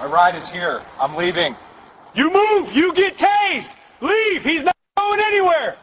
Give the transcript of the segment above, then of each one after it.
My ride is here. I'm leaving. You move! You get tased! Leave! He's not going anywhere!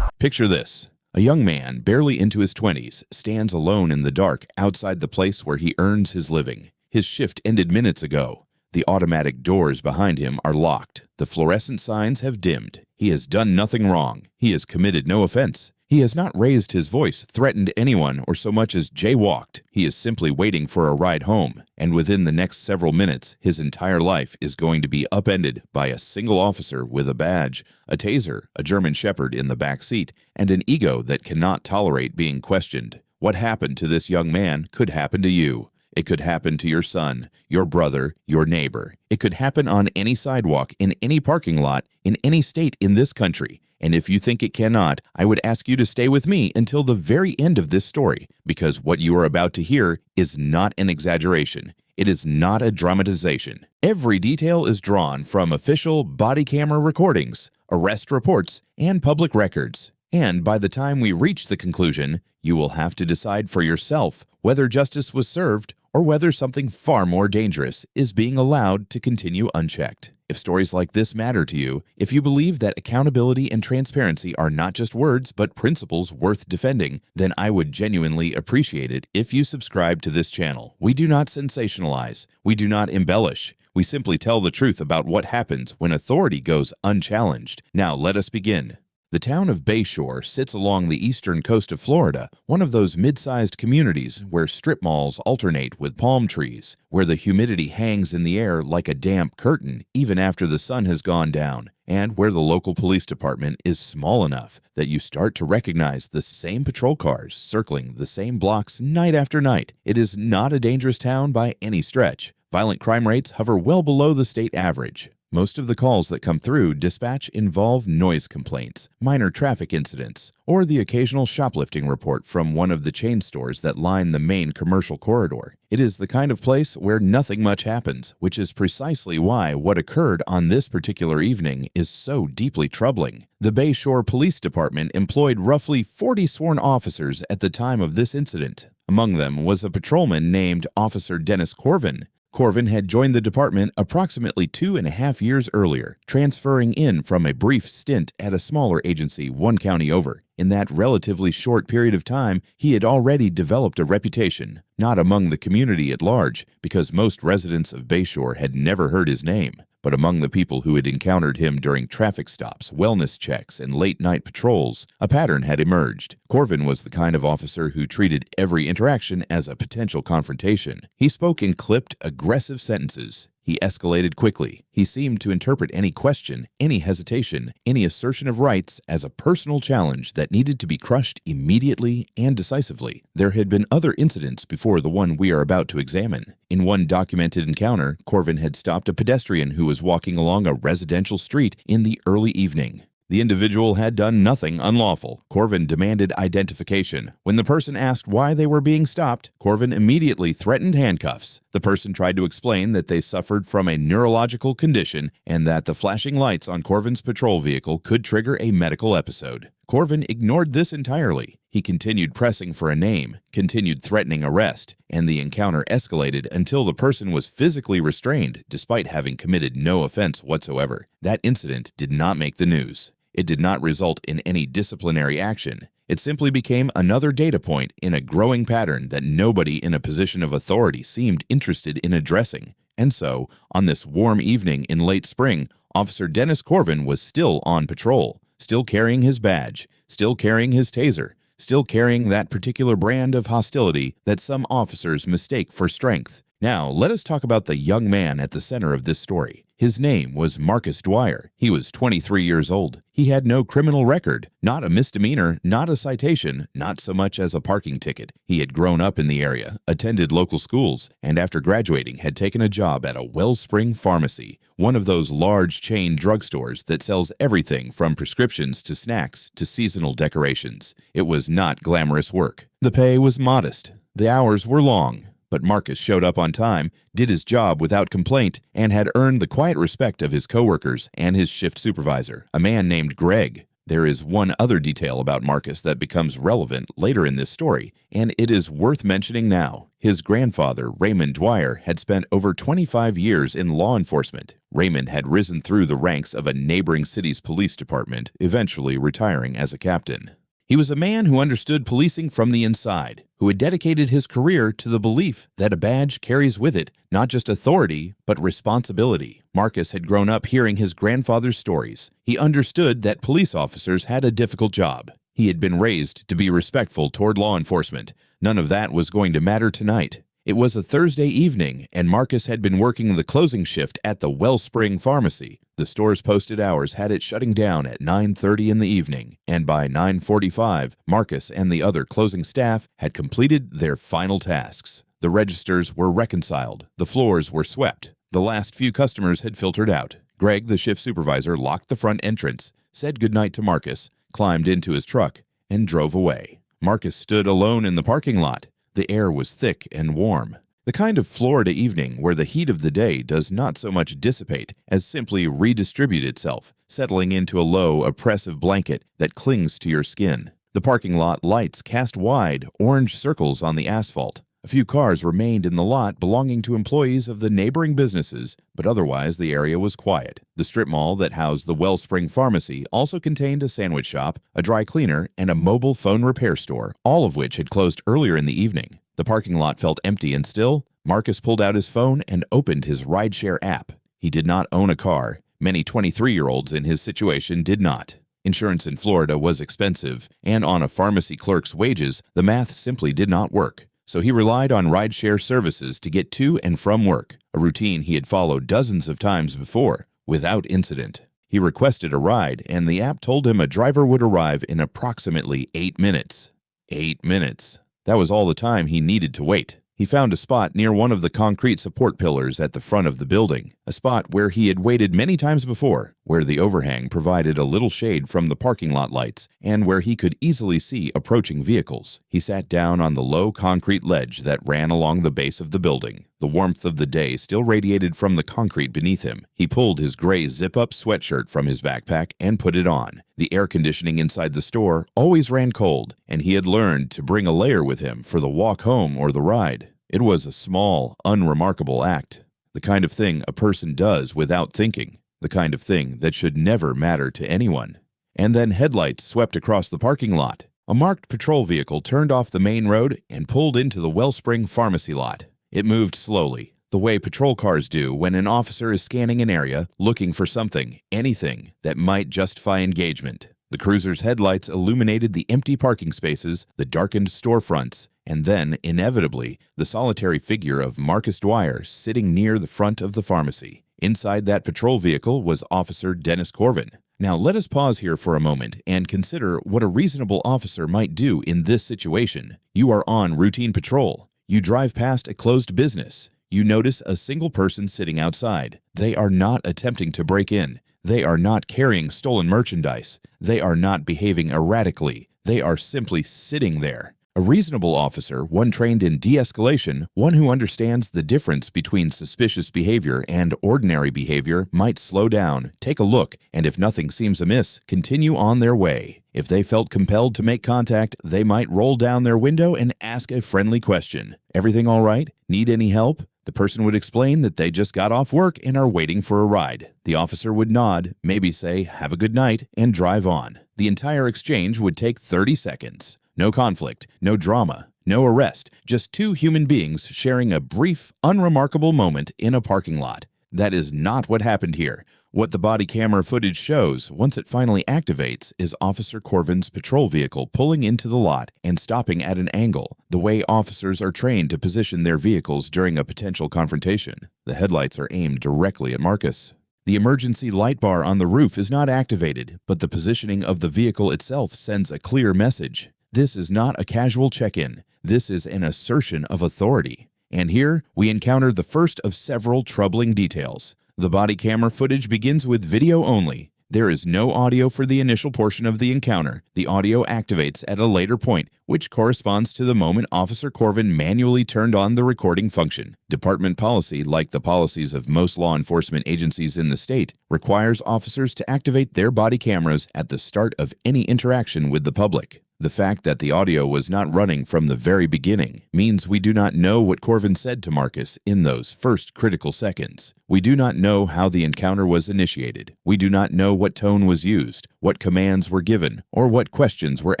Picture this. A young man, barely into his 20s, stands alone in the dark outside the place where he earns his living. His shift ended minutes ago. The automatic doors behind him are locked. The fluorescent signs have dimmed. He has done nothing wrong. He has committed no offense. He has not raised his voice, threatened anyone, or so much as jaywalked. He is simply waiting for a ride home, and within the next several minutes, his entire life is going to be upended by a single officer with a badge, a taser, a German Shepherd in the back seat, and an ego that cannot tolerate being questioned. What happened to this young man could happen to you. It could happen to your son, your brother, your neighbor. It could happen on any sidewalk, in any parking lot, in any state in this country. And if you think it cannot, I would ask you to stay with me until the very end of this story, because what you are about to hear is not an exaggeration. It is not a dramatization. Every detail is drawn from official body camera recordings, arrest reports, and public records. And by the time we reach the conclusion, you will have to decide for yourself whether justice was served or whether something far more dangerous is being allowed to continue unchecked. If stories like this matter to you, if you believe that accountability and transparency are not just words but principles worth defending, then I would genuinely appreciate it if you subscribe to this channel. We do not sensationalize. We do not embellish. We simply tell the truth about what happens when authority goes unchallenged. Now let us begin. The town of Bayshore sits along the eastern coast of Florida, one of those mid-sized communities where strip malls alternate with palm trees, where the humidity hangs in the air like a damp curtain even after the sun has gone down, and where the local police department is small enough that you start to recognize the same patrol cars circling the same blocks night after night. It is not a dangerous town by any stretch. Violent crime rates hover well below the state average. Most of the calls that come through dispatch involve noise complaints, minor traffic incidents, or the occasional shoplifting report from one of the chain stores that line the main commercial corridor. It is the kind of place where nothing much happens, which is precisely why what occurred on this particular evening is so deeply troubling. The Bayshore Police Department employed roughly 40 sworn officers at the time of this incident. Among them was a patrolman named Officer Dennis Corvin. Corvin had joined the department approximately 2.5 years earlier, transferring in from a brief stint at a smaller agency one county over. In that relatively short period of time, he had already developed a reputation, not among the community at large, because most residents of Bayshore had never heard his name, but among the people who had encountered him during traffic stops, wellness checks, and late-night patrols. A pattern had emerged. Corvin was the kind of officer who treated every interaction as a potential confrontation. He spoke in clipped, aggressive sentences. He escalated quickly. He seemed to interpret any question, any hesitation, any assertion of rights as a personal challenge that needed to be crushed immediately and decisively. There had been other incidents before the one we are about to examine. In one documented encounter, Corvin had stopped a pedestrian who was walking along a residential street in the early evening. The individual had done nothing unlawful. Corvin demanded identification. When the person asked why they were being stopped, Corvin immediately threatened handcuffs. The person tried to explain that they suffered from a neurological condition and that the flashing lights on Corvin's patrol vehicle could trigger a medical episode. Corvin ignored this entirely. He continued pressing for a name, continued threatening arrest, and the encounter escalated until the person was physically restrained despite having committed no offense whatsoever. That incident did not make the news. It did not result in any disciplinary action. It simply became another data point in a growing pattern that nobody in a position of authority seemed interested in addressing. And so, on this warm evening in late spring, Officer Dennis Corvin was still on patrol, still carrying his badge, still carrying his taser, still carrying that particular brand of hostility that some officers mistake for strength. Now, let us talk about the young man at the center of this story. His name was Marcus Dwyer. He was 23 years old. He had no criminal record, not a misdemeanor, not a citation, not so much as a parking ticket. He had grown up in the area, attended local schools, and after graduating had taken a job at a Wellspring Pharmacy, one of those large chain drugstores that sells everything from prescriptions to snacks to seasonal decorations. It was not glamorous work. The pay was modest. The hours were long. But Marcus showed up on time, did his job without complaint, and had earned the quiet respect of his coworkers and his shift supervisor, a man named Greg. There is one other detail about Marcus that becomes relevant later in this story, and it is worth mentioning now. His grandfather, Raymond Dwyer, had spent over 25 years in law enforcement. Raymond had risen through the ranks of a neighboring city's police department, eventually retiring as a captain. He was a man who understood policing from the inside, who had dedicated his career to the belief that a badge carries with it not just authority, but responsibility. Marcus had grown up hearing his grandfather's stories. He understood that police officers had a difficult job. He had been raised to be respectful toward law enforcement. None of that was going to matter tonight. It was a Thursday evening, and Marcus had been working the closing shift at the Wellspring Pharmacy. The store's posted hours had it shutting down at 9:30 in the evening, and by 9:45, Marcus and the other closing staff had completed their final tasks. The registers were reconciled. The floors were swept. The last few customers had filtered out. Greg, the shift supervisor, locked the front entrance, said goodnight to Marcus, climbed into his truck, and drove away. Marcus stood alone in the parking lot. The air was thick and warm. The kind of Florida evening where the heat of the day does not so much dissipate as simply redistribute itself, settling into a low, oppressive blanket that clings to your skin. The parking lot lights cast wide, orange circles on the asphalt. A few cars remained in the lot belonging to employees of the neighboring businesses, but otherwise the area was quiet. The strip mall that housed the Wellspring Pharmacy also contained a sandwich shop, a dry cleaner, and a mobile phone repair store, all of which had closed earlier in the evening. The parking lot felt empty and still. Marcus pulled out his phone and opened his rideshare app. He did not own a car. Many 23-year-olds in his situation did not. Insurance in Florida was expensive, and on a pharmacy clerk's wages, the math simply did not work. So he relied on rideshare services to get to and from work, a routine he had followed dozens of times before, without incident. He requested a ride, and the app told him a driver would arrive in approximately 8 minutes. 8 minutes. That was all the time he needed to wait. He found a spot near one of the concrete support pillars at the front of the building, a spot where he had waited many times before, where the overhang provided a little shade from the parking lot lights, and where he could easily see approaching vehicles. He sat down on the low concrete ledge that ran along the base of the building. The warmth of the day still radiated from the concrete beneath him. He pulled his gray zip-up sweatshirt from his backpack and put it on. The air conditioning inside the store always ran cold, and he had learned to bring a layer with him for the walk home or the ride. It was a small, unremarkable act, the kind of thing a person does without thinking, the kind of thing that should never matter to anyone. And then headlights swept across the parking lot. A marked patrol vehicle turned off the main road and pulled into the Wellspring Pharmacy lot. It moved slowly, the way patrol cars do when an officer is scanning an area, looking for something, anything, that might justify engagement. The cruiser's headlights illuminated the empty parking spaces, the darkened storefronts, and then, inevitably, the solitary figure of Marcus Dwyer sitting near the front of the pharmacy. Inside that patrol vehicle was Officer Dennis Corvin. Now, let us pause here for a moment and consider what a reasonable officer might do in this situation. You are on routine patrol. You drive past a closed business. You notice a single person sitting outside. They are not attempting to break in. They are not carrying stolen merchandise. They are not behaving erratically. They are simply sitting there. A reasonable officer, one trained in de-escalation, one who understands the difference between suspicious behavior and ordinary behavior, might slow down, take a look, and if nothing seems amiss, continue on their way. If they felt compelled to make contact, they might roll down their window and ask a friendly question. Everything all right? Need any help? The person would explain that they just got off work and are waiting for a ride. The officer would nod, maybe say, "Have a good night," and drive on. The entire exchange would take 30 seconds. No conflict, no drama, no arrest, just two human beings sharing a brief, unremarkable moment in a parking lot. That is not what happened here. What the body camera footage shows, once it finally activates, is Officer Corvin's patrol vehicle pulling into the lot and stopping at an angle, the way officers are trained to position their vehicles during a potential confrontation. The headlights are aimed directly at Marcus. The emergency light bar on the roof is not activated, but the positioning of the vehicle itself sends a clear message. This is not a casual check-in. This is an assertion of authority. And here, we encounter the first of several troubling details. The body camera footage begins with video only. There is no audio for the initial portion of the encounter. The audio activates at a later point, which corresponds to the moment Officer Corvin manually turned on the recording function. Department policy, like the policies of most law enforcement agencies in the state, requires officers to activate their body cameras at the start of any interaction with the public. The fact that the audio was not running from the very beginning means we do not know what Corvin said to Marcus in those first critical seconds. We do not know how the encounter was initiated. We do not know what tone was used, what commands were given, or what questions were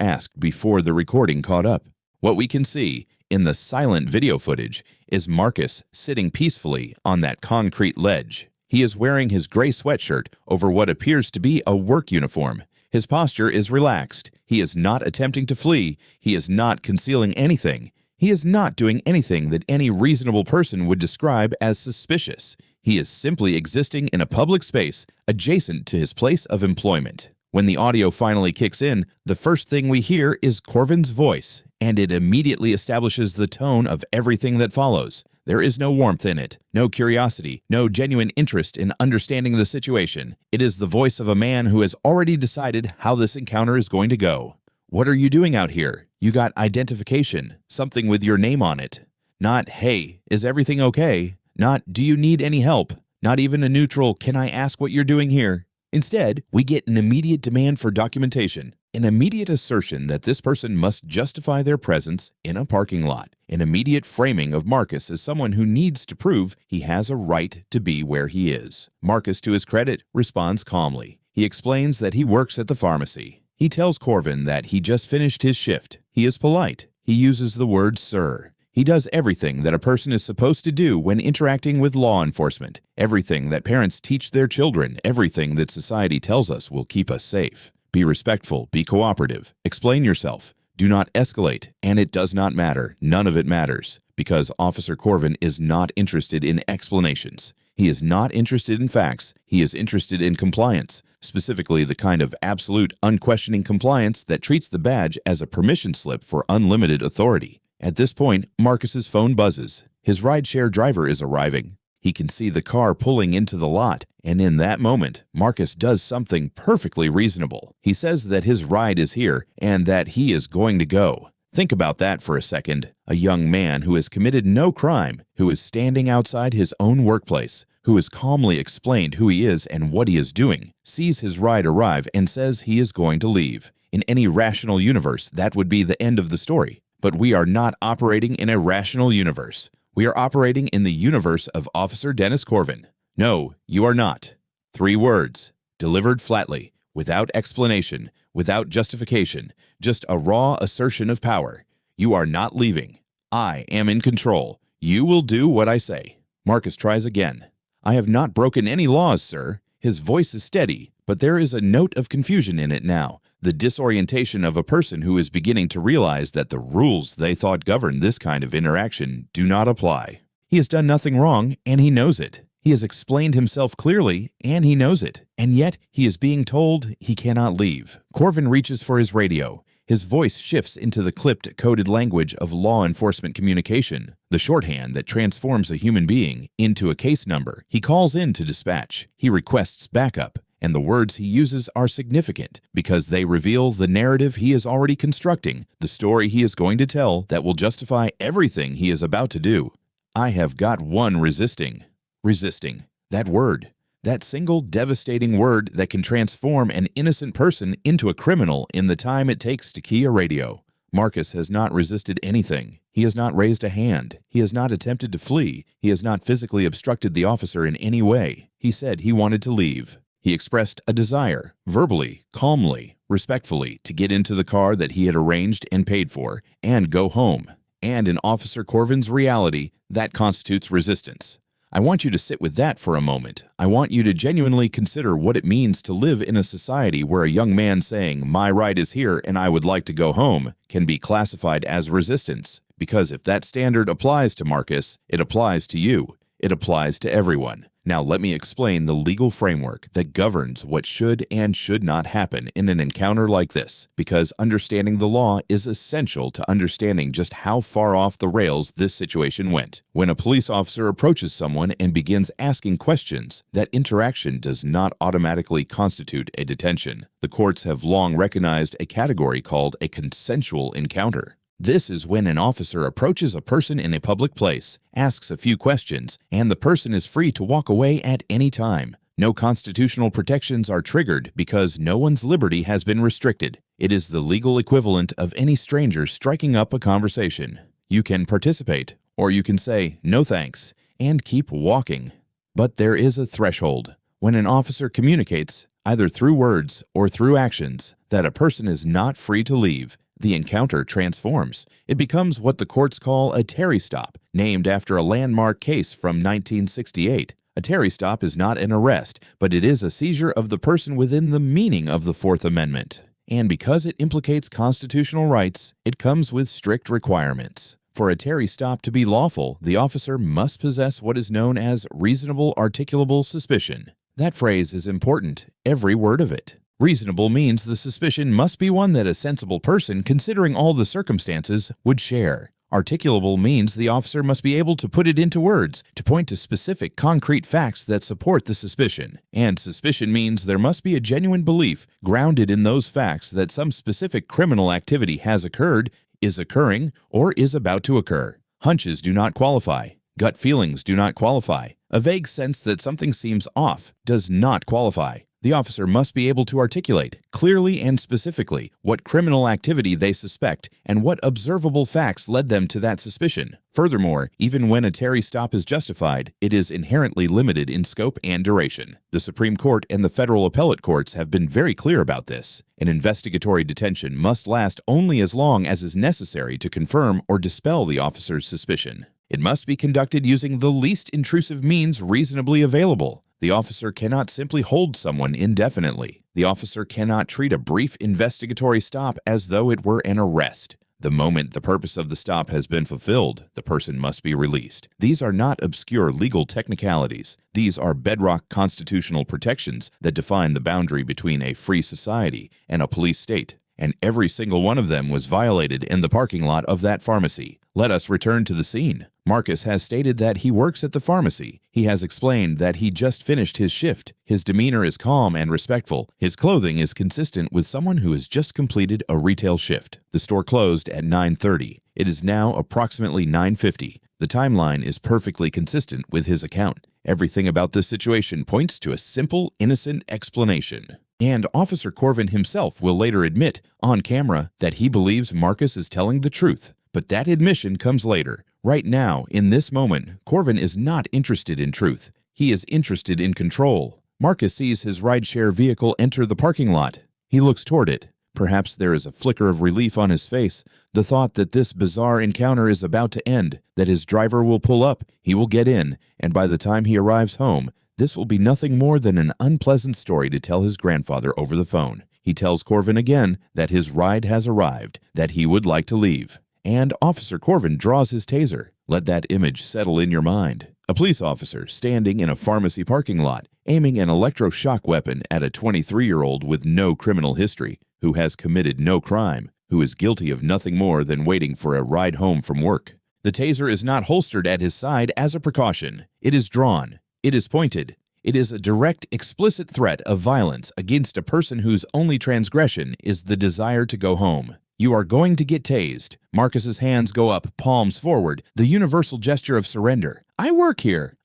asked before the recording caught up. What we can see in the silent video footage is Marcus sitting peacefully on that concrete ledge. He is wearing his gray sweatshirt over what appears to be a work uniform. His posture is relaxed. He is not attempting to flee. He is not concealing anything. He is not doing anything that any reasonable person would describe as suspicious. He is simply existing in a public space adjacent to his place of employment. When the audio finally kicks in, the first thing we hear is Corvin's voice, and it immediately establishes the tone of everything that follows. There is no warmth in it, no curiosity, no genuine interest in understanding the situation. It is the voice of a man who has already decided how this encounter is going to go. What are you doing out here? You got identification, something with your name on it. Not, hey, is everything okay? Not, do you need any help? Not even a neutral, can I ask what you're doing here? Instead, we get an immediate demand for documentation, an immediate assertion that this person must justify their presence in a parking lot, an immediate framing of Marcus as someone who needs to prove he has a right to be where he is. Marcus, to his credit, responds calmly. He explains that he works at the pharmacy. He tells Corvin that he just finished his shift. He is polite. He uses the word sir. He does everything that a person is supposed to do when interacting with law enforcement, everything that parents teach their children, everything that society tells us will keep us safe. Be respectful, be cooperative, explain yourself, do not escalate, and it does not matter. None of it matters, because Officer Corvin is not interested in explanations. He is not interested in facts. He is interested in compliance, specifically the kind of absolute, unquestioning compliance that treats the badge as a permission slip for unlimited authority. At this point, Marcus's phone buzzes. His rideshare driver is arriving. He can see the car pulling into the lot, and in that moment, Marcus does something perfectly reasonable. He says that his ride is here and that he is going to go. Think about that for a second. A young man who has committed no crime, who is standing outside his own workplace, who has calmly explained who he is and what he is doing, sees his ride arrive and says he is going to leave. In any rational universe, that would be the end of the story. But we are not operating in a rational universe. We are operating in the universe of Officer Dennis Corvin. No, you are not. 3 words, delivered flatly, without explanation, without justification, just a raw assertion of power. You are not leaving. I am in control. You will do what I say. Marcus tries again. I have not broken any laws, sir. His voice is steady, but there is a note of confusion in it now. The disorientation of a person who is beginning to realize that the rules they thought governed this kind of interaction do not apply. He has done nothing wrong, and he knows it. He has explained himself clearly, and he knows it. And yet, he is being told he cannot leave. Corvin reaches for his radio. His voice shifts into the clipped, coded language of law enforcement communication, the shorthand that transforms a human being into a case number. He calls in to dispatch. He requests backup. And the words he uses are significant because they reveal the narrative he is already constructing, the story he is going to tell that will justify everything he is about to do. I have got one resisting. Resisting. That word. That single devastating word that can transform an innocent person into a criminal in the time it takes to key a radio. Marcus has not resisted anything. He has not raised a hand. He has not attempted to flee. He has not physically obstructed the officer in any way. He said he wanted to leave. He expressed a desire, verbally, calmly, respectfully, to get into the car that he had arranged and paid for, and go home. And in Officer Corvin's reality, that constitutes resistance. I want you to sit with that for a moment. I want you to genuinely consider what it means to live in a society where a young man saying, "My ride is here and I would like to go home," can be classified as resistance. Because if that standard applies to Marcus, it applies to you. It applies to everyone. Now let me explain the legal framework that governs what should and should not happen in an encounter like this, because understanding the law is essential to understanding just how far off the rails this situation went. When a police officer approaches someone and begins asking questions, that interaction does not automatically constitute a detention. The courts have long recognized a category called a consensual encounter. This is when an officer approaches a person in a public place, asks a few questions, and the person is free to walk away at any time. No constitutional protections are triggered because no one's liberty has been restricted. It is the legal equivalent of any stranger striking up a conversation. You can participate, or you can say, "No thanks," and keep walking. But there is a threshold. When an officer communicates, either through words or through actions, that a person is not free to leave, the encounter transforms. It becomes what the courts call a Terry stop, named after a landmark case from 1968. A Terry stop is not an arrest, but it is a seizure of the person within the meaning of the Fourth Amendment. And because it implicates constitutional rights, it comes with strict requirements. For a Terry stop to be lawful, the officer must possess what is known as reasonable articulable suspicion. That phrase is important, every word of it. Reasonable means the suspicion must be one that a sensible person, considering all the circumstances, would share. Articulable means the officer must be able to put it into words, to point to specific concrete facts that support the suspicion. And suspicion means there must be a genuine belief, grounded in those facts, that some specific criminal activity has occurred, is occurring, or is about to occur. Hunches do not qualify. Gut feelings do not qualify. A vague sense that something seems off does not qualify. The officer must be able to articulate, clearly and specifically, what criminal activity they suspect and what observable facts led them to that suspicion. Furthermore, even when a Terry stop is justified, it is inherently limited in scope and duration. The Supreme Court and the federal appellate courts have been very clear about this. An investigatory detention must last only as long as is necessary to confirm or dispel the officer's suspicion. It must be conducted using the least intrusive means reasonably available. The officer cannot simply hold someone indefinitely. The officer cannot treat a brief investigatory stop as though it were an arrest. The moment the purpose of the stop has been fulfilled, the person must be released. These are not obscure legal technicalities. These are bedrock constitutional protections that define the boundary between a free society and a police state. And every single one of them was violated in the parking lot of that pharmacy. Let us return to the scene. Marcus has stated that he works at the pharmacy. He has explained that he just finished his shift. His demeanor is calm and respectful. His clothing is consistent with someone who has just completed a retail shift. The store closed at 9:30. It is now approximately 9:50. The timeline is perfectly consistent with his account. Everything about this situation points to a simple, innocent explanation. And Officer Corvin himself will later admit, on camera, that he believes Marcus is telling the truth. But that admission comes later. Right now, in this moment, Corvin is not interested in truth. He is interested in control. Marcus sees his rideshare vehicle enter the parking lot. He looks toward it. Perhaps there is a flicker of relief on his face, the thought that this bizarre encounter is about to end, that his driver will pull up, he will get in, and by the time he arrives home, this will be nothing more than an unpleasant story to tell his grandfather over the phone. He tells Corvin again that his ride has arrived, that he would like to leave. And Officer Corvin draws his taser. Let that image settle in your mind. A police officer standing in a pharmacy parking lot, aiming an electroshock weapon at a 23-year-old with no criminal history, who has committed no crime, who is guilty of nothing more than waiting for a ride home from work. The taser is not holstered at his side as a precaution. It is drawn. It is pointed. It is a direct, explicit threat of violence against a person whose only transgression is the desire to go home. You are going to get tased. Marcus's hands go up, palms forward, the universal gesture of surrender. I work here,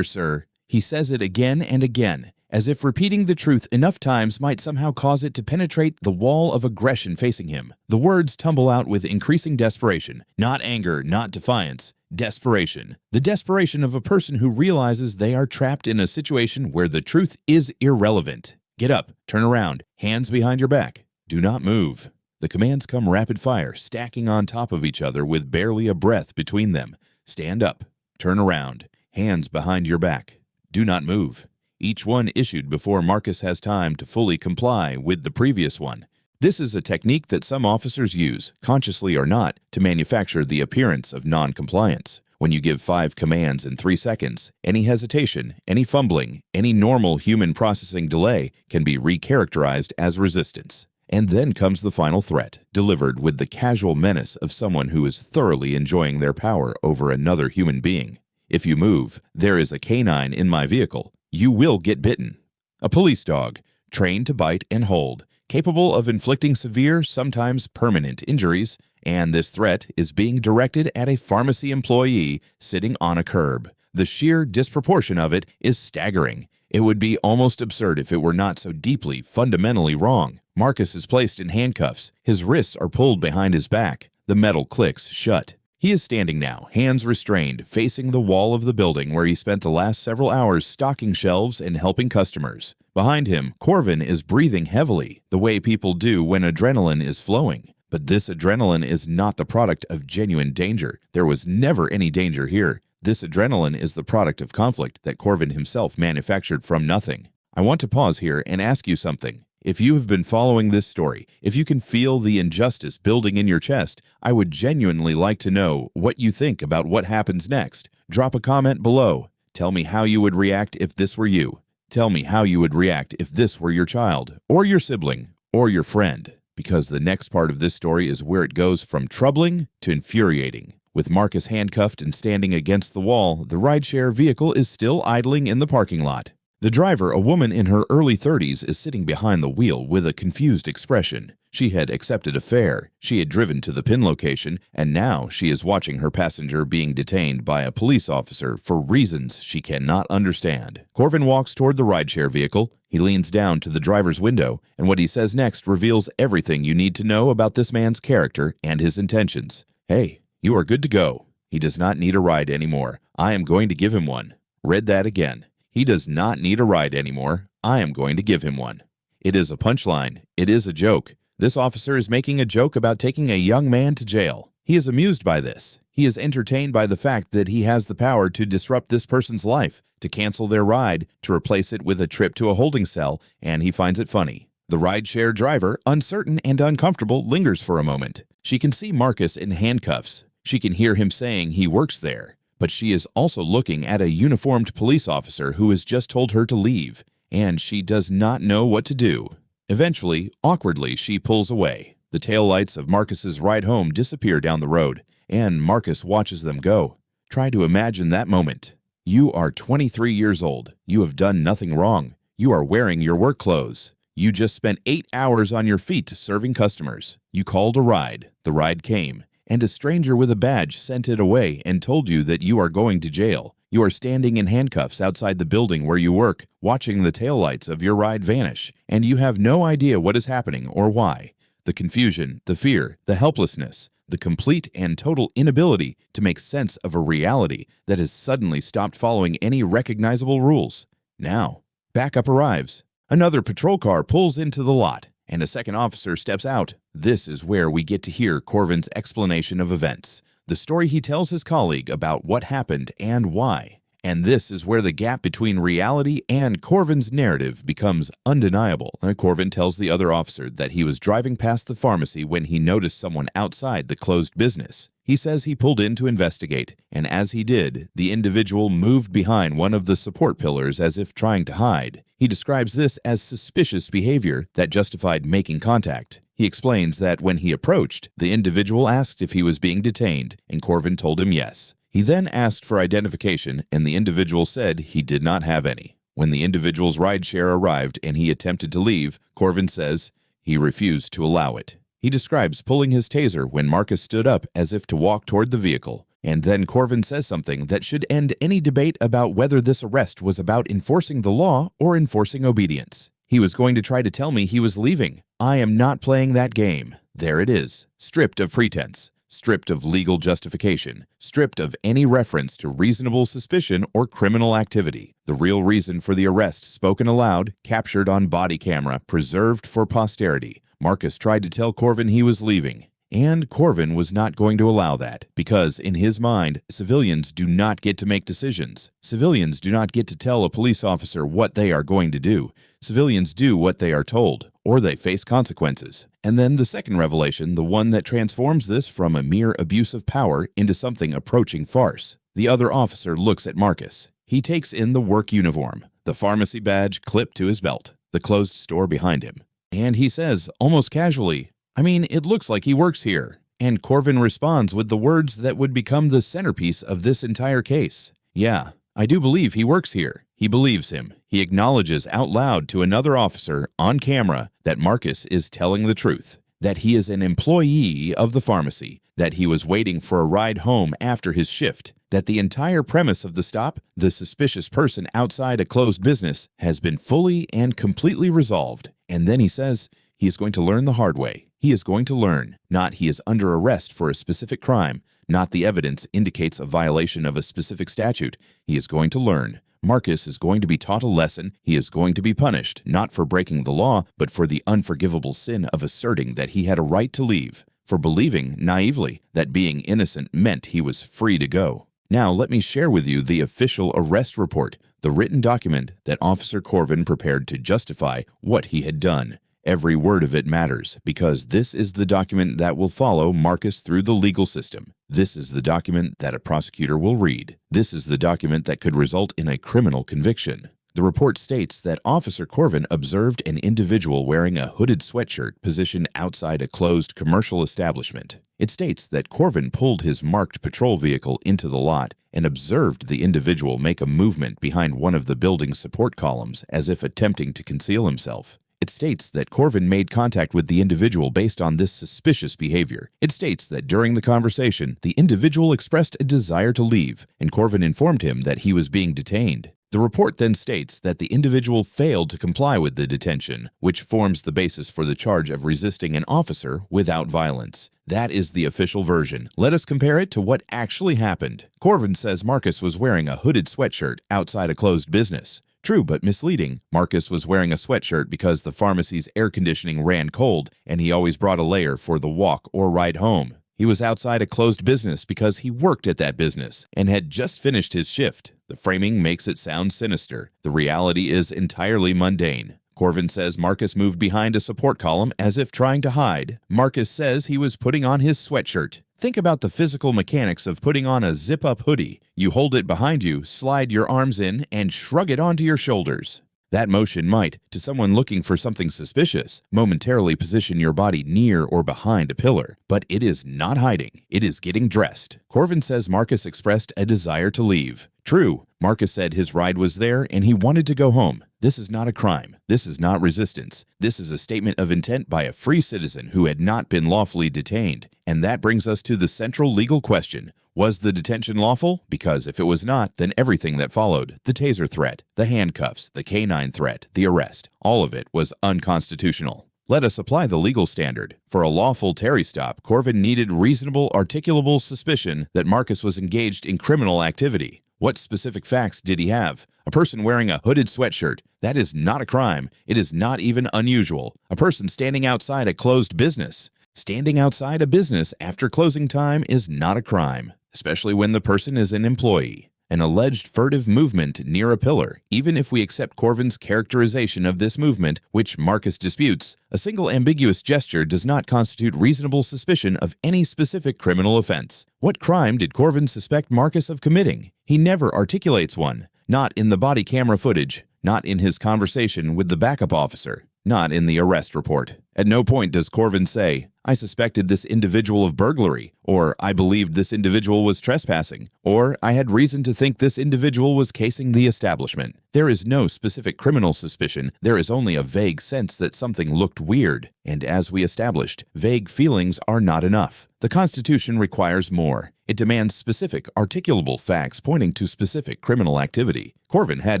sir. He says it again and again, as if repeating the truth enough times might somehow cause it to penetrate the wall of aggression facing him. The words tumble out with increasing desperation, not anger, not defiance. Desperation. The desperation of a person who realizes they are trapped in a situation where the truth is irrelevant. Get up, turn around, hands behind your back. Do not move. The commands come rapid fire, stacking on top of each other with barely a breath between them. Stand up, turn around, hands behind your back. Do not move. Each one issued before Marcus has time to fully comply with the previous one. This is a technique that some officers use, consciously or not, to manufacture the appearance of non-compliance. When you give 5 commands in 3 seconds, any hesitation, any fumbling, any normal human processing delay can be recharacterized as resistance. And then comes the final threat, delivered with the casual menace of someone who is thoroughly enjoying their power over another human being. If you move, there is a canine in my vehicle. You will get bitten. A police dog, trained to bite and hold, capable of inflicting severe, sometimes permanent injuries, and this threat is being directed at a pharmacy employee sitting on a curb. The sheer disproportion of it is staggering. It would be almost absurd if it were not so deeply, fundamentally wrong. Marcus is placed in handcuffs. His wrists are pulled behind his back. The metal clicks shut. He is standing now, hands restrained, facing the wall of the building where he spent the last several hours stocking shelves and helping customers. Behind him, Corvin is breathing heavily, the way people do when adrenaline is flowing. But this adrenaline is not the product of genuine danger. There was never any danger here. This adrenaline is the product of conflict that Corvin himself manufactured from nothing. I want to pause here and ask you something. If you have been following this story, if you can feel the injustice building in your chest, I would genuinely like to know what you think about what happens next. Drop a comment below. Tell me how you would react if this were you. Tell me how you would react if this were your child, or your sibling, or your friend. Because the next part of this story is where it goes from troubling to infuriating. With Marcus handcuffed and standing against the wall, the rideshare vehicle is still idling in the parking lot. The driver, a woman in her early 30s, is sitting behind the wheel with a confused expression. She had accepted a fare, she had driven to the pin location, and now she is watching her passenger being detained by a police officer for reasons she cannot understand. Corvin walks toward the rideshare vehicle. He leans down to the driver's window, and what he says next reveals everything you need to know about this man's character and his intentions. Hey, you are good to go. He does not need a ride anymore. I am going to give him one. Read that again. He does not need a ride anymore. I am going to give him one. It is a punchline. It is a joke. This officer is making a joke about taking a young man to jail. He is amused by this. He is entertained by the fact that he has the power to disrupt this person's life, to cancel their ride, to replace it with a trip to a holding cell, and he finds it funny. The rideshare driver, uncertain and uncomfortable, lingers for a moment. She can see Marcus in handcuffs. She can hear him saying he works there. But she is also looking at a uniformed police officer who has just told her to leave, and she does not know what to do. Eventually, awkwardly, she pulls away. The taillights of Marcus's ride home disappear down the road, and Marcus watches them go. Try to imagine that moment. You are 23 years old. You have done nothing wrong. You are wearing your work clothes. You just spent 8 hours on your feet serving customers. You called a ride. The ride came. And a stranger with a badge sent it away and told you that you are going to jail. You are standing in handcuffs outside the building where you work, watching the taillights of your ride vanish, and you have no idea what is happening or why. The confusion, the fear, the helplessness, the complete and total inability to make sense of a reality that has suddenly stopped following any recognizable rules. Now, backup arrives. Another patrol car pulls into the lot, and a second officer steps out. This is where we get to hear Corvin's explanation of events, the story he tells his colleague about what happened and why. And this is where the gap between reality and Corvin's narrative becomes undeniable. Corvin tells the other officer that he was driving past the pharmacy when he noticed someone outside the closed business. He says he pulled in to investigate, and as he did, the individual moved behind one of the support pillars as if trying to hide. He describes this as suspicious behavior that justified making contact. He explains that when he approached, the individual asked if he was being detained, and Corvin told him yes. He then asked for identification, and the individual said he did not have any. When the individual's rideshare arrived and he attempted to leave, Corvin says he refused to allow it. He describes pulling his taser when Marcus stood up as if to walk toward the vehicle. And then Corvin says something that should end any debate about whether this arrest was about enforcing the law or enforcing obedience. He was going to try to tell me he was leaving. I am not playing that game. There it is, stripped of pretense, stripped of legal justification, stripped of any reference to reasonable suspicion or criminal activity. The real reason for the arrest spoken aloud, captured on body camera, preserved for posterity. Marcus tried to tell Corvin he was leaving, and Corvin was not going to allow that, because in his mind, civilians do not get to make decisions. Civilians do not get to tell a police officer what they are going to do. Civilians do what they are told, or they face consequences. And then the second revelation, the one that transforms this from a mere abuse of power into something approaching farce. The other officer looks at Marcus. He takes in the work uniform, the pharmacy badge clipped to his belt, the closed store behind him. And he says, almost casually, "I mean, it looks like he works here." And Corvin responds with the words that would become the centerpiece of this entire case. "Yeah, I do believe he works here." He believes him. He acknowledges out loud to another officer on camera that Marcus is telling the truth, that he is an employee of the pharmacy, that he was waiting for a ride home after his shift, that the entire premise of the stop, the suspicious person outside a closed business, has been fully and completely resolved. And then he says he is going to learn the hard way. He is going to learn, not he is under arrest for a specific crime, not the evidence indicates a violation of a specific statute. He is going to learn. Marcus is going to be taught a lesson. He is going to be punished, not for breaking the law, but for the unforgivable sin of asserting that he had a right to leave, for believing, naively, that being innocent meant he was free to go. Now let me share with you the official arrest report, the written document that Officer Corvin prepared to justify what he had done. Every word of it matters, because this is the document that will follow Marcus through the legal system. This is the document that a prosecutor will read. This is the document that could result in a criminal conviction. The report states that Officer Corvin observed an individual wearing a hooded sweatshirt positioned outside a closed commercial establishment. It states that Corvin pulled his marked patrol vehicle into the lot and observed the individual make a movement behind one of the building's support columns as if attempting to conceal himself. It states that Corvin made contact with the individual based on this suspicious behavior. It states that during the conversation, the individual expressed a desire to leave, and Corvin informed him that he was being detained. The report then states that the individual failed to comply with the detention, which forms the basis for the charge of resisting an officer without violence. That is the official version. Let us compare it to what actually happened. Corvin says Marcus was wearing a hooded sweatshirt outside a closed business. True, but misleading. Marcus was wearing a sweatshirt because the pharmacy's air conditioning ran cold, and he always brought a layer for the walk or ride home. He was outside a closed business because he worked at that business and had just finished his shift. The framing makes it sound sinister. The reality is entirely mundane. Corvin says Marcus moved behind a support column as if trying to hide. Marcus says he was putting on his sweatshirt. Think about the physical mechanics of putting on a zip-up hoodie. You hold it behind you, slide your arms in, and shrug it onto your shoulders. That motion might, to someone looking for something suspicious, momentarily position your body near or behind a pillar. But it is not hiding. It is getting dressed. Corvin says Marcus expressed a desire to leave. True, Marcus said his ride was there and he wanted to go home. This is not a crime. This is not resistance. This is a statement of intent by a free citizen who had not been lawfully detained. And that brings us to the central legal question. Was the detention lawful? Because if it was not, then everything that followed, the taser threat, the handcuffs, the canine threat, the arrest, all of it was unconstitutional. Let us apply the legal standard. For a lawful Terry stop, Corvin needed reasonable, articulable suspicion that Marcus was engaged in criminal activity. What specific facts did he have? A person wearing a hooded sweatshirt. That is not a crime. It is not even unusual. A person standing outside a closed business. Standing outside a business after closing time is not a crime, especially when the person is an employee. An alleged furtive movement near a pillar, even if we accept Corvin's characterization of this movement, which Marcus disputes, a single ambiguous gesture does not constitute reasonable suspicion of any specific criminal offense. What crime did Corvin suspect Marcus of committing? He never articulates one. Not in the body camera footage, not in his conversation with the backup officer, not in the arrest report. At no point does Corvin say, "I suspected this individual of burglary," or "I believed this individual was trespassing," or "I had reason to think this individual was casing the establishment." There is no specific criminal suspicion. There is only a vague sense that something looked weird. And as we established, vague feelings are not enough. The Constitution requires more. It demands specific, articulable facts pointing to specific criminal activity. Corvin had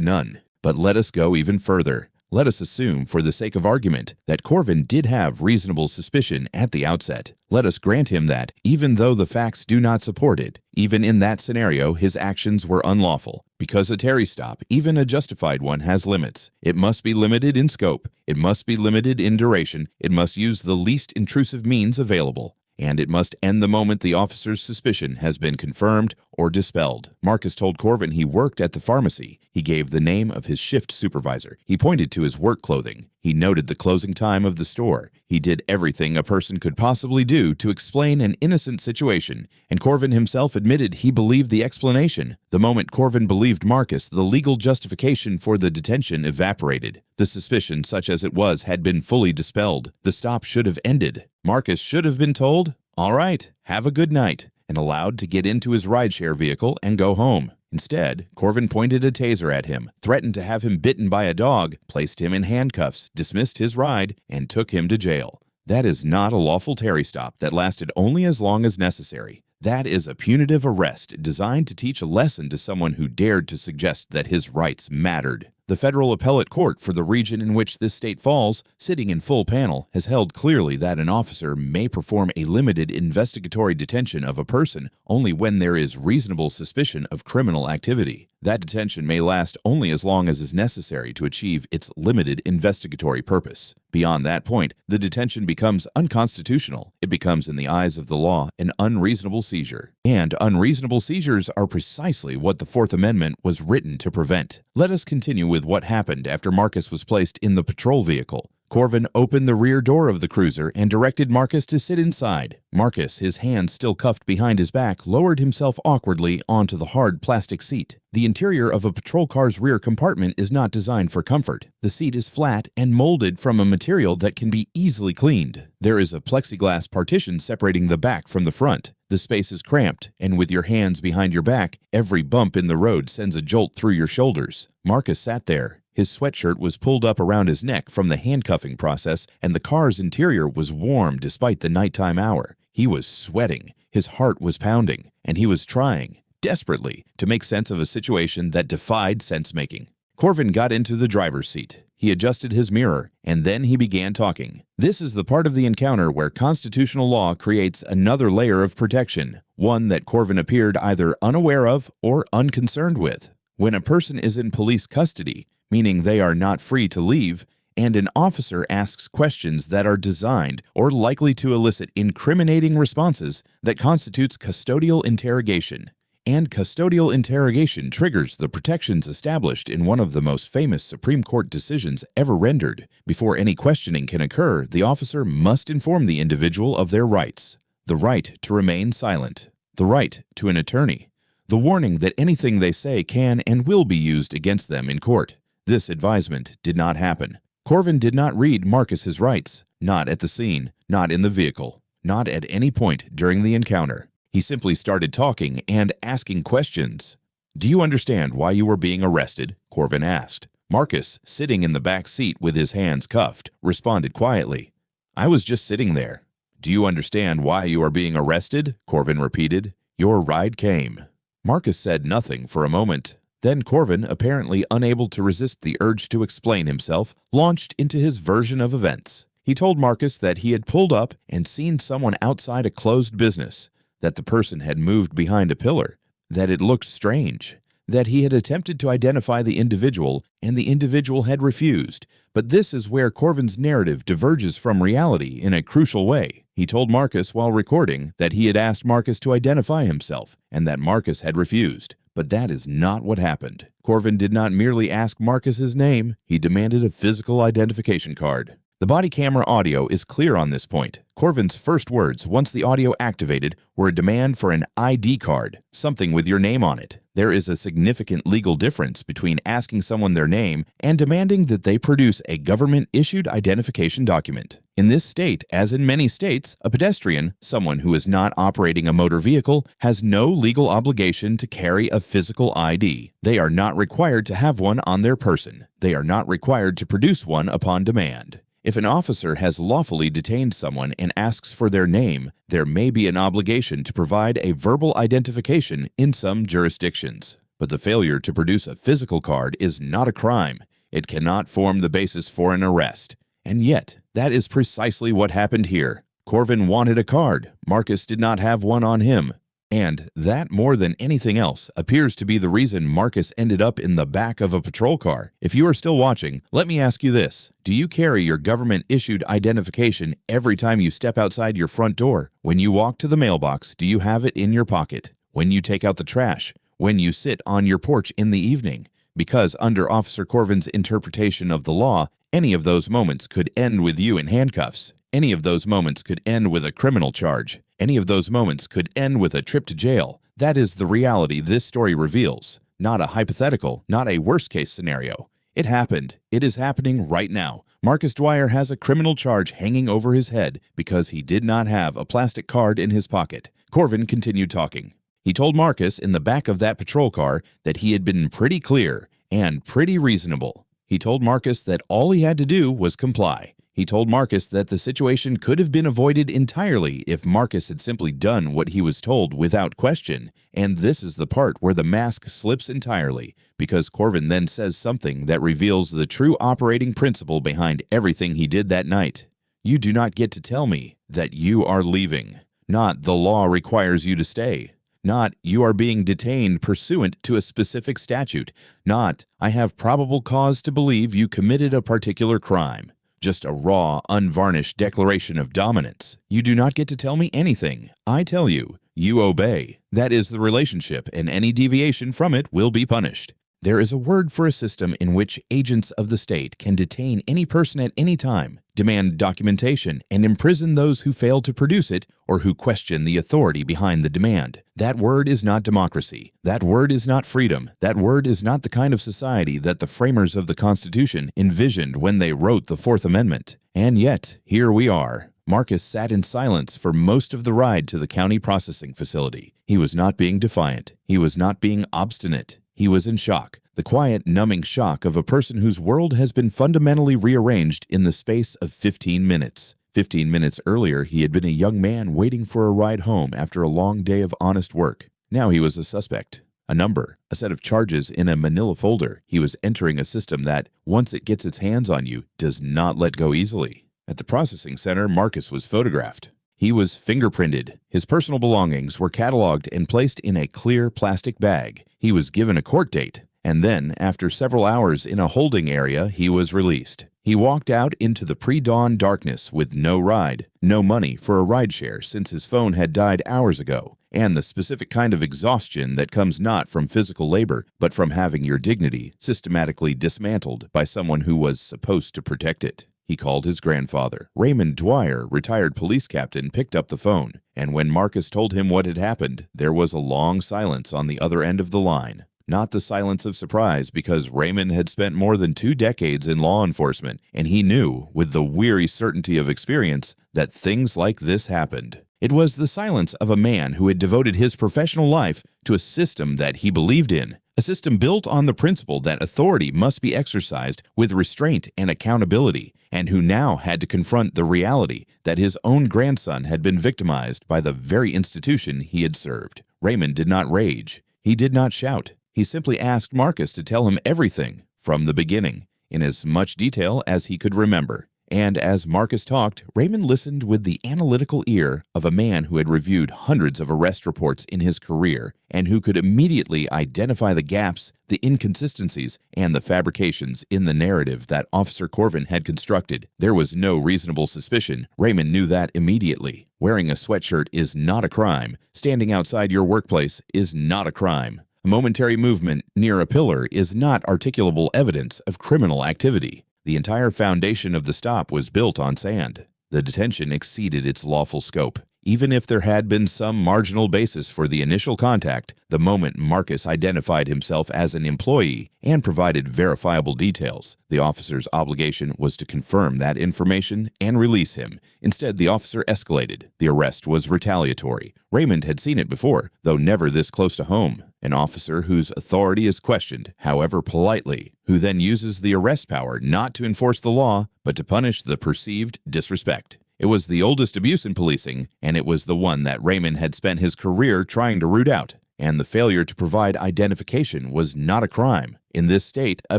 none. But let us go even further. Let us assume, for the sake of argument, that Corvin did have reasonable suspicion at the outset. Let us grant him that, even though the facts do not support it, even in that scenario, his actions were unlawful. Because a Terry stop, even a justified one, has limits. It must be limited in scope. It must be limited in duration. It must use the least intrusive means available. And it must end the moment the officer's suspicion has been confirmed or dispelled. Marcus told Corvin he worked at the pharmacy. He gave the name of his shift supervisor. He pointed to his work clothing. He noted the closing time of the store. He did everything a person could possibly do to explain an innocent situation, and Corvin himself admitted he believed the explanation. The moment Corvin believed Marcus, the legal justification for the detention evaporated. The suspicion, such as it was, had been fully dispelled. The stop should have ended. Marcus should have been told, "All right, have a good night," and allowed to get into his rideshare vehicle and go home. Instead, Corvin pointed a taser at him, threatened to have him bitten by a dog, placed him in handcuffs, dismissed his ride, and took him to jail. That is not a lawful Terry stop that lasted only as long as necessary. That is a punitive arrest designed to teach a lesson to someone who dared to suggest that his rights mattered. The federal appellate court for the region in which this state falls, sitting in full panel, has held clearly that an officer may perform a limited investigatory detention of a person only when there is reasonable suspicion of criminal activity. That detention may last only as long as is necessary to achieve its limited investigatory purpose. Beyond that point, the detention becomes unconstitutional. It becomes, in the eyes of the law, an unreasonable seizure. And unreasonable seizures are precisely what the Fourth Amendment was written to prevent. Let us continue with what happened after Marcus was placed in the patrol vehicle. Corvin opened the rear door of the cruiser and directed Marcus to sit inside. Marcus, his hands still cuffed behind his back, lowered himself awkwardly onto the hard plastic seat. The interior of a patrol car's rear compartment is not designed for comfort. The seat is flat and molded from a material that can be easily cleaned. There is a plexiglass partition separating the back from the front. The space is cramped, and with your hands behind your back, every bump in the road sends a jolt through your shoulders. Marcus sat there. His sweatshirt was pulled up around his neck from the handcuffing process, and the car's interior was warm despite the nighttime hour. He was sweating, his heart was pounding, and he was trying, desperately, to make sense of a situation that defied sense-making. Corvin got into the driver's seat. He adjusted his mirror, and then he began talking. This is the part of the encounter where constitutional law creates another layer of protection, one that Corvin appeared either unaware of or unconcerned with. When a person is in police custody, meaning they are not free to leave, and an officer asks questions that are designed or likely to elicit incriminating responses, that constitutes custodial interrogation. And custodial interrogation triggers the protections established in one of the most famous Supreme Court decisions ever rendered. Before any questioning can occur, the officer must inform the individual of their rights. The right to remain silent. The right to an attorney. The warning that anything they say can and will be used against them in court. This advisement did not happen. Corvin did not read Marcus his rights, not at the scene, not in the vehicle, not at any point during the encounter. He simply started talking and asking questions. "Do you understand why you were being arrested?" Corvin asked. Marcus, sitting in the back seat with his hands cuffed, responded quietly, "I was just sitting there." "Do you understand why you are being arrested?" Corvin repeated. "Your ride came." Marcus said nothing for a moment. Then Corvin, apparently unable to resist the urge to explain himself, launched into his version of events. He told Marcus that he had pulled up and seen someone outside a closed business, that the person had moved behind a pillar, that it looked strange, that he had attempted to identify the individual and the individual had refused. But this is where Corvin's narrative diverges from reality in a crucial way. He told Marcus while recording that he had asked Marcus to identify himself and that Marcus had refused. But that is not what happened. Corvin did not merely ask Marcus his name, he demanded a physical identification card. The body camera audio is clear on this point. Corvin's first words, once the audio activated, were a demand for an ID card, something with your name on it. There is a significant legal difference between asking someone their name and demanding that they produce a government-issued identification document. In this state, as in many states, a pedestrian, someone who is not operating a motor vehicle, has no legal obligation to carry a physical ID. They are not required to have one on their person. They are not required to produce one upon demand. If an officer has lawfully detained someone and asks for their name, there may be an obligation to provide a verbal identification in some jurisdictions. But the failure to produce a physical card is not a crime. It cannot form the basis for an arrest. And yet, that is precisely what happened here. Corvin wanted a card. Marcus did not have one on him. And that, more than anything else, appears to be the reason Marcus ended up in the back of a patrol car. If you are still watching, let me ask you this. Do you carry your government-issued identification every time you step outside your front door? When you walk to the mailbox, do you have it in your pocket? When you take out the trash? When you sit on your porch in the evening? because under Officer Corvin's interpretation of the law, any of those moments could end with you in handcuffs. Any of those moments could end with a criminal charge. Any of those moments could end with a trip to jail. That is the reality this story reveals. Not a hypothetical, not a worst-case scenario. It happened. It is happening right now. Marcus Dwyer has a criminal charge hanging over his head because he did not have a plastic card in his pocket. Corvin continued talking. He told Marcus in the back of that patrol car that he had been pretty clear and pretty reasonable. He told Marcus that all he had to do was comply. He told Marcus that the situation could have been avoided entirely if Marcus had simply done what he was told without question. And this is the part where the mask slips entirely, because Corvin then says something that reveals the true operating principle behind everything he did that night. You do not get to tell me that you are leaving. Not the law requires you to stay. Not you are being detained pursuant to a specific statute. Not I have probable cause to believe you committed a particular crime. Just a raw, unvarnished declaration of dominance. You do not get to tell me anything. I tell you, you obey. That is the relationship, and any deviation from it will be punished. There is a word for a system in which agents of the state can detain any person at any time, demand documentation, and imprison those who fail to produce it or who question the authority behind the demand. That word is not democracy. That word is not freedom. That word is not the kind of society that the framers of the Constitution envisioned when they wrote the Fourth Amendment. And yet, here we are. Marcus sat in silence for most of the ride to the county processing facility. He was not being defiant. He was not being obstinate. He was in shock, the quiet, numbing shock of a person whose world has been fundamentally rearranged in the space of 15 minutes. 15 minutes earlier, he had been a young man waiting for a ride home after a long day of honest work. Now he was a suspect. A number, a set of charges in a manila folder. He was entering a system that, once it gets its hands on you, does not let go easily. At the processing center, Marcus was photographed. He was fingerprinted. His personal belongings were cataloged and placed in a clear plastic bag. He was given a court date, and then, after several hours in a holding area, he was released. He walked out into the pre-dawn darkness with no ride, no money for a rideshare since his phone had died hours ago, and the specific kind of exhaustion that comes not from physical labor, but from having your dignity systematically dismantled by someone who was supposed to protect it. He called his grandfather. Raymond Dwyer, retired police captain, picked up the phone, and when Marcus told him what had happened, there was a long silence on the other end of the line. Not the silence of surprise, because Raymond had spent more than 2 decades in law enforcement, and he knew, with the weary certainty of experience, that things like this happened. It was the silence of a man who had devoted his professional life to a system that he believed in, a system built on the principle that authority must be exercised with restraint and accountability, and who now had to confront the reality that his own grandson had been victimized by the very institution he had served. Raymond did not rage. He did not shout. He simply asked Marcus to tell him everything, from the beginning, in as much detail as he could remember. And as Marcus talked, Raymond listened with the analytical ear of a man who had reviewed hundreds of arrest reports in his career and who could immediately identify the gaps, the inconsistencies, and the fabrications in the narrative that Officer Corvin had constructed. There was no reasonable suspicion. Raymond knew that immediately. Wearing a sweatshirt is not a crime. Standing outside your workplace is not a crime. A momentary movement near a pillar is not articulable evidence of criminal activity. The entire foundation of the stop was built on sand. The detention exceeded its lawful scope. Even if there had been some marginal basis for the initial contact, the moment Marcus identified himself as an employee and provided verifiable details, the officer's obligation was to confirm that information and release him. Instead, the officer escalated. The arrest was retaliatory. Raymond had seen it before, though never this close to home. An officer whose authority is questioned, however politely, who then uses the arrest power not to enforce the law, but to punish the perceived disrespect. It was the oldest abuse in policing, and it was the one that Raymond had spent his career trying to root out. And the failure to provide identification was not a crime. In this state, a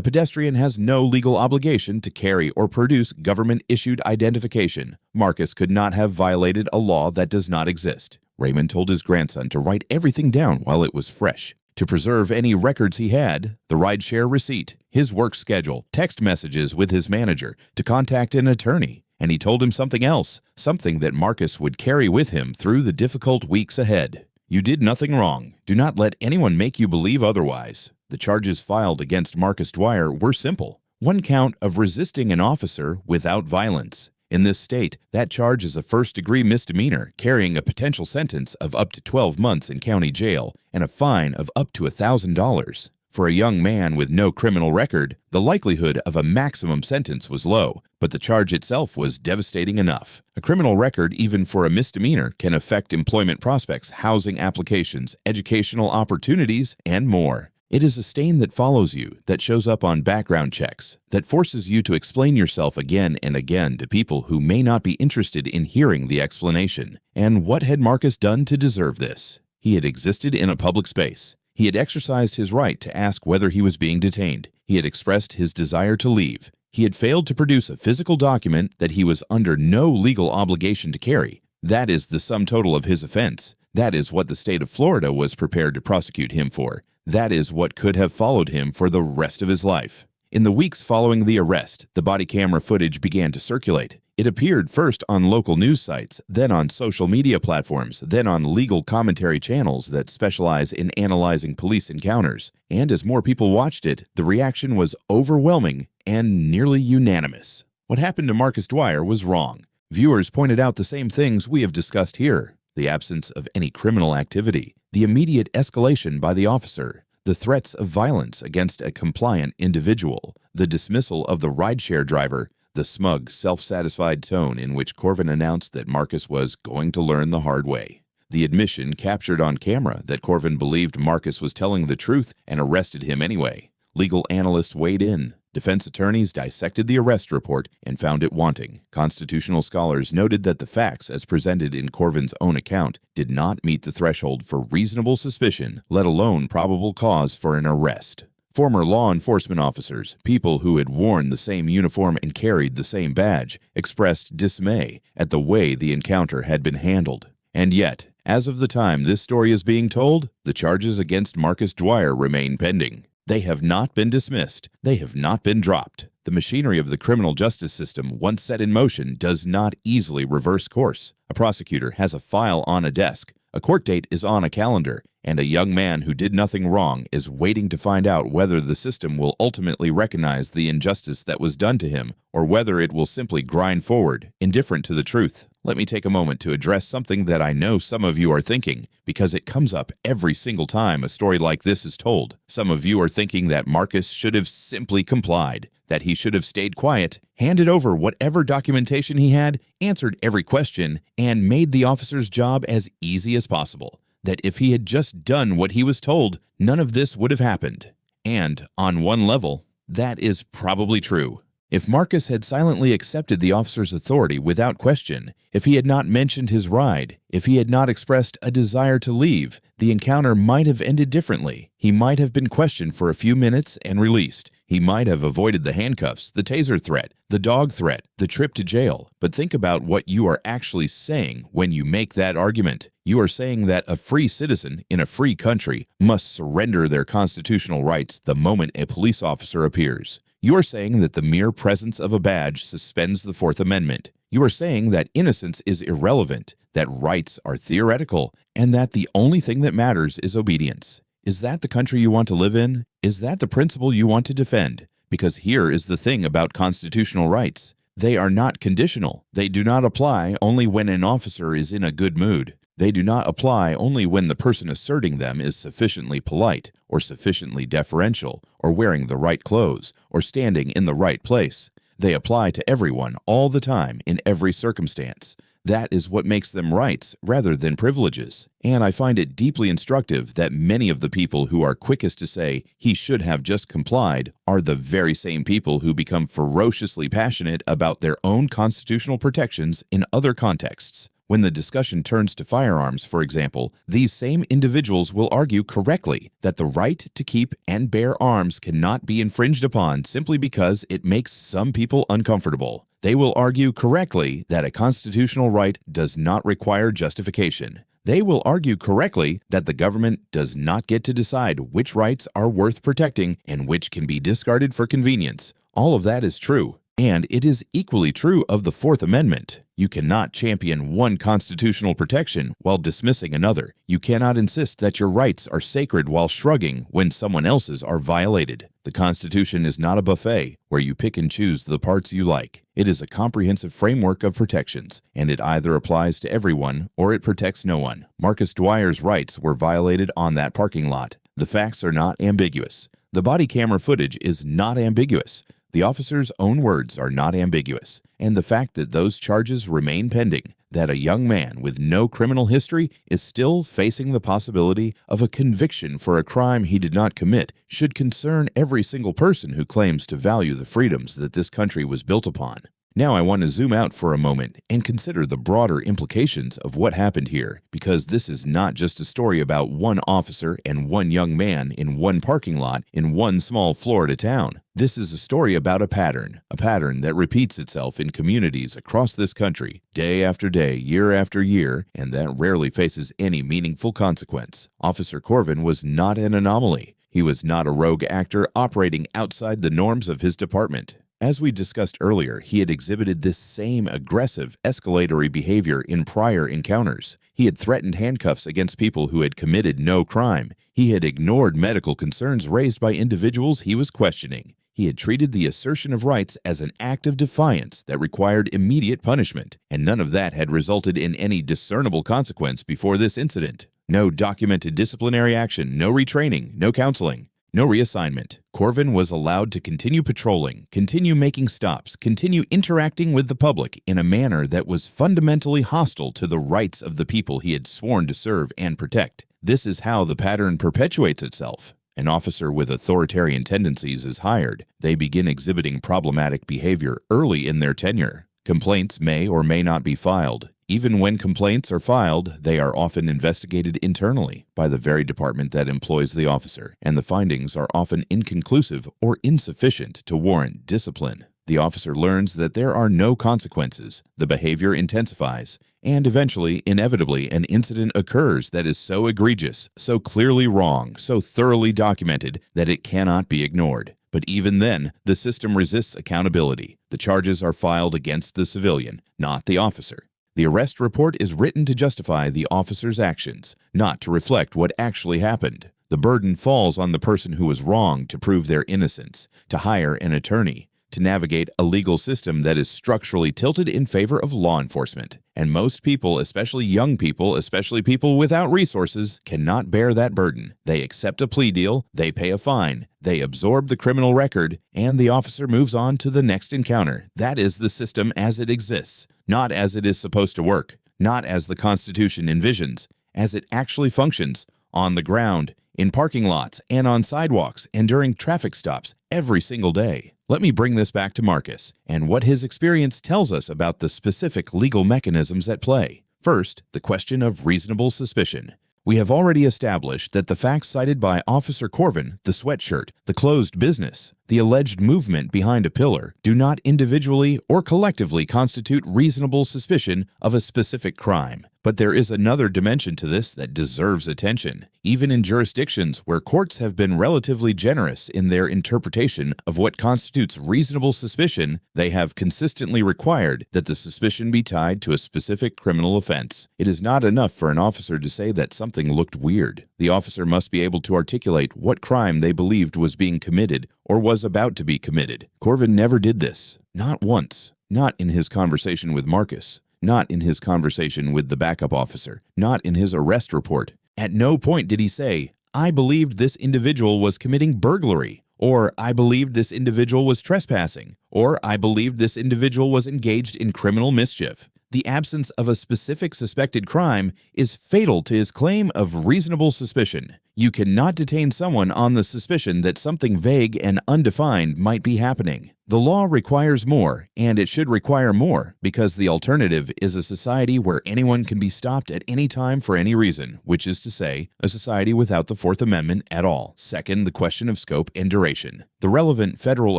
pedestrian has no legal obligation to carry or produce government-issued identification. Marcus could not have violated a law that does not exist. Raymond told his grandson to write everything down while it was fresh, to preserve any records he had, the rideshare receipt, his work schedule, text messages with his manager, to contact an attorney. And he told him something else, something that Marcus would carry with him through the difficult weeks ahead. You did nothing wrong. Do not let anyone make you believe otherwise. The charges filed against Marcus Dwyer were simple. One count of resisting an officer without violence. In this state, that charge is a first-degree misdemeanor carrying a potential sentence of up to 12 months in county jail and a fine of up to $1,000. For a young man with no criminal record, the likelihood of a maximum sentence was low, but the charge itself was devastating enough. A criminal record, even for a misdemeanor, can affect employment prospects, housing applications, educational opportunities, and more. It is a stain that follows you, that shows up on background checks, that forces you to explain yourself again and again to people who may not be interested in hearing the explanation. And what had Marcus done to deserve this? He had existed in a public space. He had exercised his right to ask whether he was being detained. He had expressed his desire to leave. He had failed to produce a physical document that he was under no legal obligation to carry. That is the sum total of his offense. That is what the state of Florida was prepared to prosecute him for. That is what could have followed him for the rest of his life. In the weeks following the arrest, the body camera footage began to circulate. It appeared first on local news sites, then on social media platforms, then on legal commentary channels that specialize in analyzing police encounters. And as more people watched it, the reaction was overwhelming and nearly unanimous. What happened to Marcus Dwyer was wrong. Viewers pointed out the same things we have discussed here: the absence of any criminal activity, the immediate escalation by the officer, the threats of violence against a compliant individual, the dismissal of the rideshare driver, the smug, self-satisfied tone in which Corvin announced that Marcus was going to learn the hard way, the admission captured on camera that Corvin believed Marcus was telling the truth and arrested him anyway. Legal analysts weighed in. Defense attorneys dissected the arrest report and found it wanting. Constitutional scholars noted that the facts, as presented in Corvin's own account, did not meet the threshold for reasonable suspicion, let alone probable cause for an arrest. Former law enforcement officers, people who had worn the same uniform and carried the same badge, expressed dismay at the way the encounter had been handled. And yet, as of the time this story is being told, the charges against Marcus Dwyer remain pending. They have not been dismissed. They have not been dropped. The machinery of the criminal justice system, once set in motion, does not easily reverse course. A prosecutor has a file on a desk, a court date is on a calendar, and a young man who did nothing wrong is waiting to find out whether the system will ultimately recognize the injustice that was done to him, or whether it will simply grind forward, indifferent to the truth. Let me take a moment to address something that I know some of you are thinking, because it comes up every single time a story like this is told. Some of you are thinking that Marcus should have simply complied, that he should have stayed quiet, handed over whatever documentation he had, answered every question, and made the officer's job as easy as possible. That if he had just done what he was told, none of this would have happened. And, on one level, that is probably true. If Marcus had silently accepted the officer's authority without question, if he had not mentioned his ride, if he had not expressed a desire to leave, the encounter might have ended differently. He might have been questioned for a few minutes and released. He might have avoided the handcuffs, the taser threat, the dog threat, the trip to jail. But think about what you are actually saying when you make that argument. You are saying that a free citizen in a free country must surrender their constitutional rights the moment a police officer appears. You are saying that the mere presence of a badge suspends the Fourth Amendment. You are saying that innocence is irrelevant, that rights are theoretical, and that the only thing that matters is obedience. Is that the country you want to live in? Is that the principle you want to defend? Because here is the thing about constitutional rights. They are not conditional. They do not apply only when an officer is in a good mood. They do not apply only when the person asserting them is sufficiently polite, or sufficiently deferential, or wearing the right clothes, or standing in the right place. They apply to everyone all the time in every circumstance. That is what makes them rights rather than privileges. And I find it deeply instructive that many of the people who are quickest to say he should have just complied are the very same people who become ferociously passionate about their own constitutional protections in other contexts. When the discussion turns to firearms, for example, these same individuals will argue correctly that the right to keep and bear arms cannot be infringed upon simply because it makes some people uncomfortable. They will argue correctly that a constitutional right does not require justification. They will argue correctly that the government does not get to decide which rights are worth protecting and which can be discarded for convenience. All of that is true. And it is equally true of the Fourth Amendment. You cannot champion one constitutional protection while dismissing another. You cannot insist that your rights are sacred while shrugging when someone else's are violated. The Constitution is not a buffet where you pick and choose the parts you like. It is a comprehensive framework of protections, and it either applies to everyone or it protects no one. Marcus Dwyer's rights were violated on that parking lot. The facts are not ambiguous. The body camera footage is not ambiguous. The officer's own words are not ambiguous, and the fact that those charges remain pending, that a young man with no criminal history is still facing the possibility of a conviction for a crime he did not commit, should concern every single person who claims to value the freedoms that this country was built upon. Now I want to zoom out for a moment and consider the broader implications of what happened here, because this is not just a story about one officer and one young man in one parking lot in one small Florida town. This is a story about a pattern that repeats itself in communities across this country, day after day, year after year, and that rarely faces any meaningful consequence. Officer Corvin was not an anomaly. He was not a rogue actor operating outside the norms of his department. As we discussed earlier, he had exhibited this same aggressive, escalatory behavior in prior encounters. He had threatened handcuffs against people who had committed no crime. He had ignored medical concerns raised by individuals he was questioning. He had treated the assertion of rights as an act of defiance that required immediate punishment, and none of that had resulted in any discernible consequence before this incident. No documented disciplinary action, no retraining, no counseling. No reassignment. Corvin was allowed to continue patrolling, continue making stops, continue interacting with the public in a manner that was fundamentally hostile to the rights of the people he had sworn to serve and protect. This is how the pattern perpetuates itself. An officer with authoritarian tendencies is hired. They begin exhibiting problematic behavior early in their tenure. Complaints may or may not be filed. Even when complaints are filed, they are often investigated internally by the very department that employs the officer, and the findings are often inconclusive or insufficient to warrant discipline. The officer learns that there are no consequences. The behavior intensifies, and eventually, inevitably, an incident occurs that is so egregious, so clearly wrong, so thoroughly documented that it cannot be ignored. But even then, the system resists accountability. The charges are filed against the civilian, not the officer. The arrest report is written to justify the officer's actions, not to reflect what actually happened. The burden falls on the person who was wronged to prove their innocence, to hire an attorney, to navigate a legal system that is structurally tilted in favor of law enforcement. And most people, especially young people, especially people without resources, cannot bear that burden. They accept a plea deal, they pay a fine, they absorb the criminal record, and the officer moves on to the next encounter. That is the system as it exists, not as it is supposed to work, not as the Constitution envisions, as it actually functions, on the ground, in parking lots, and on sidewalks, and during traffic stops every single day. Let me bring this back to Marcus and what his experience tells us about the specific legal mechanisms at play. First, the question of reasonable suspicion. We have already established that the facts cited by Officer Corvin, the sweatshirt, the closed business, the alleged movement behind a pillar, do not individually or collectively constitute reasonable suspicion of a specific crime. But there is another dimension to this that deserves attention. Even in jurisdictions where courts have been relatively generous in their interpretation of what constitutes reasonable suspicion, they have consistently required that the suspicion be tied to a specific criminal offense. It is not enough for an officer to say that something looked weird. The officer must be able to articulate what crime they believed was being committed or was about to be committed. Corvin never did this. Not once. Not in his conversation with Marcus. Not in his conversation with the backup officer. Not in his arrest report. At no point did he say, "I believed this individual was committing burglary," or "I believed this individual was trespassing," or "I believed this individual was engaged in criminal mischief." The absence of a specific suspected crime is fatal to his claim of reasonable suspicion. You cannot detain someone on the suspicion that something vague and undefined might be happening. The law requires more, and it should require more, because the alternative is a society where anyone can be stopped at any time for any reason, which is to say, a society without the Fourth Amendment at all. Second, the question of scope and duration. The relevant federal